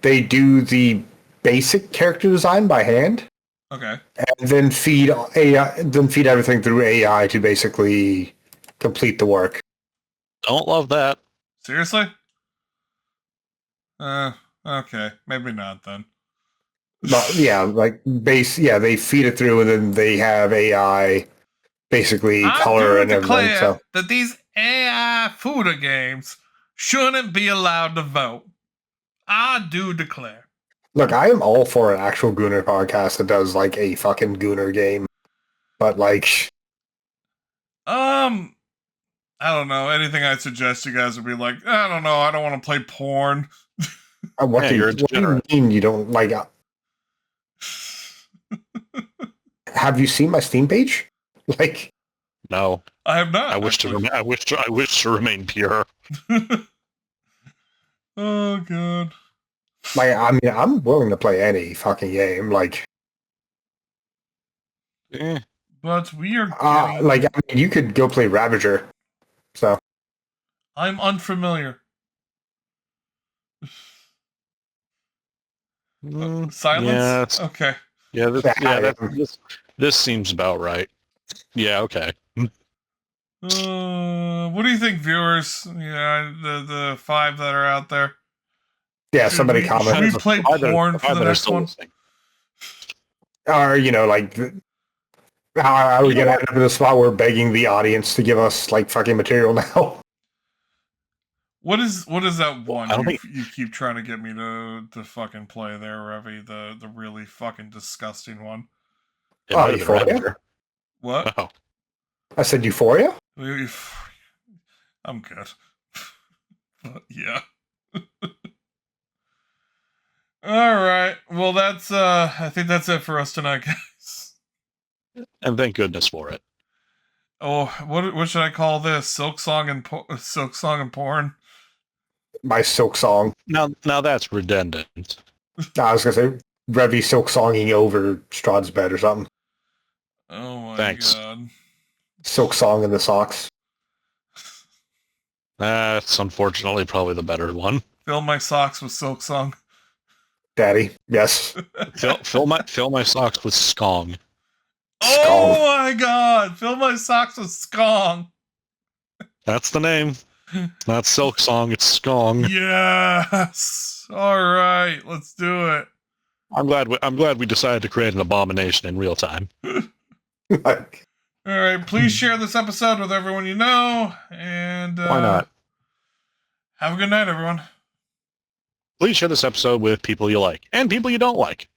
they do the basic character design by hand, Okay. And then feed AI, then feed everything through AI to basically complete the work. Don't love that. Seriously? Okay. Maybe not then. But yeah, like they feed it through and then they have AI basically I color do and everything. declare So that these AI fooder games shouldn't be allowed to vote. I do declare. look, I am all for an actual Gooner podcast that does like a fucking Gooner game. But like I don't know. Anything I suggest, you guys would be like, I don't know. I don't want to play porn. what do You're a you degenerate. mean you don't like have you seen my Steam page? Like No. I have not. I wish to remain pure. Oh god. I mean I'm willing to play any fucking game. Like But we are getting. like I mean, you could go play Ravager. So I'm unfamiliar. Silence. Yeah. Okay. This seems about right. Yeah. Okay. What do you think, viewers? Yeah, the 5 that are out there. yeah, somebody Should comment. we play porn for the next one? Or how are we gonna end up in a spot where we're begging the audience to give us like fucking material now? What is that one I don't you keep trying to get me to fucking play there, Revy? The really fucking disgusting one. Euphoria? What? Oh. I said Euphoria? I'm good. But yeah. All right. Well, that's I think that's it for us tonight, guys. And thank goodness for it. Oh, what should I call this? Silk song and porn. My Silk Song. Now that's redundant. I was gonna say Revy Silk Songing over Strahd's bed or something. Oh my Thanks. god. Silk Song in the socks. That's unfortunately probably the better one. Fill my socks with silk song. Daddy, yes. Fill my socks with SKONG. Oh my god! Fill my socks with skong. That's the name. Not Silk Song, it's SKONG. Yes. All right, let's do it. I'm glad we decided to create an abomination in real time. All right, please share this episode with everyone you know, and Why not? Have a good night, everyone. Please share this episode with people you like and people you don't like.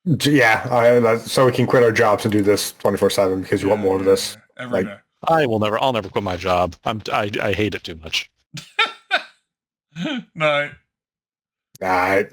Yeah, so we can quit our jobs and do this 24/7 because you want more of this. Every day. I'll never quit my job. I hate it too much. Night. All right.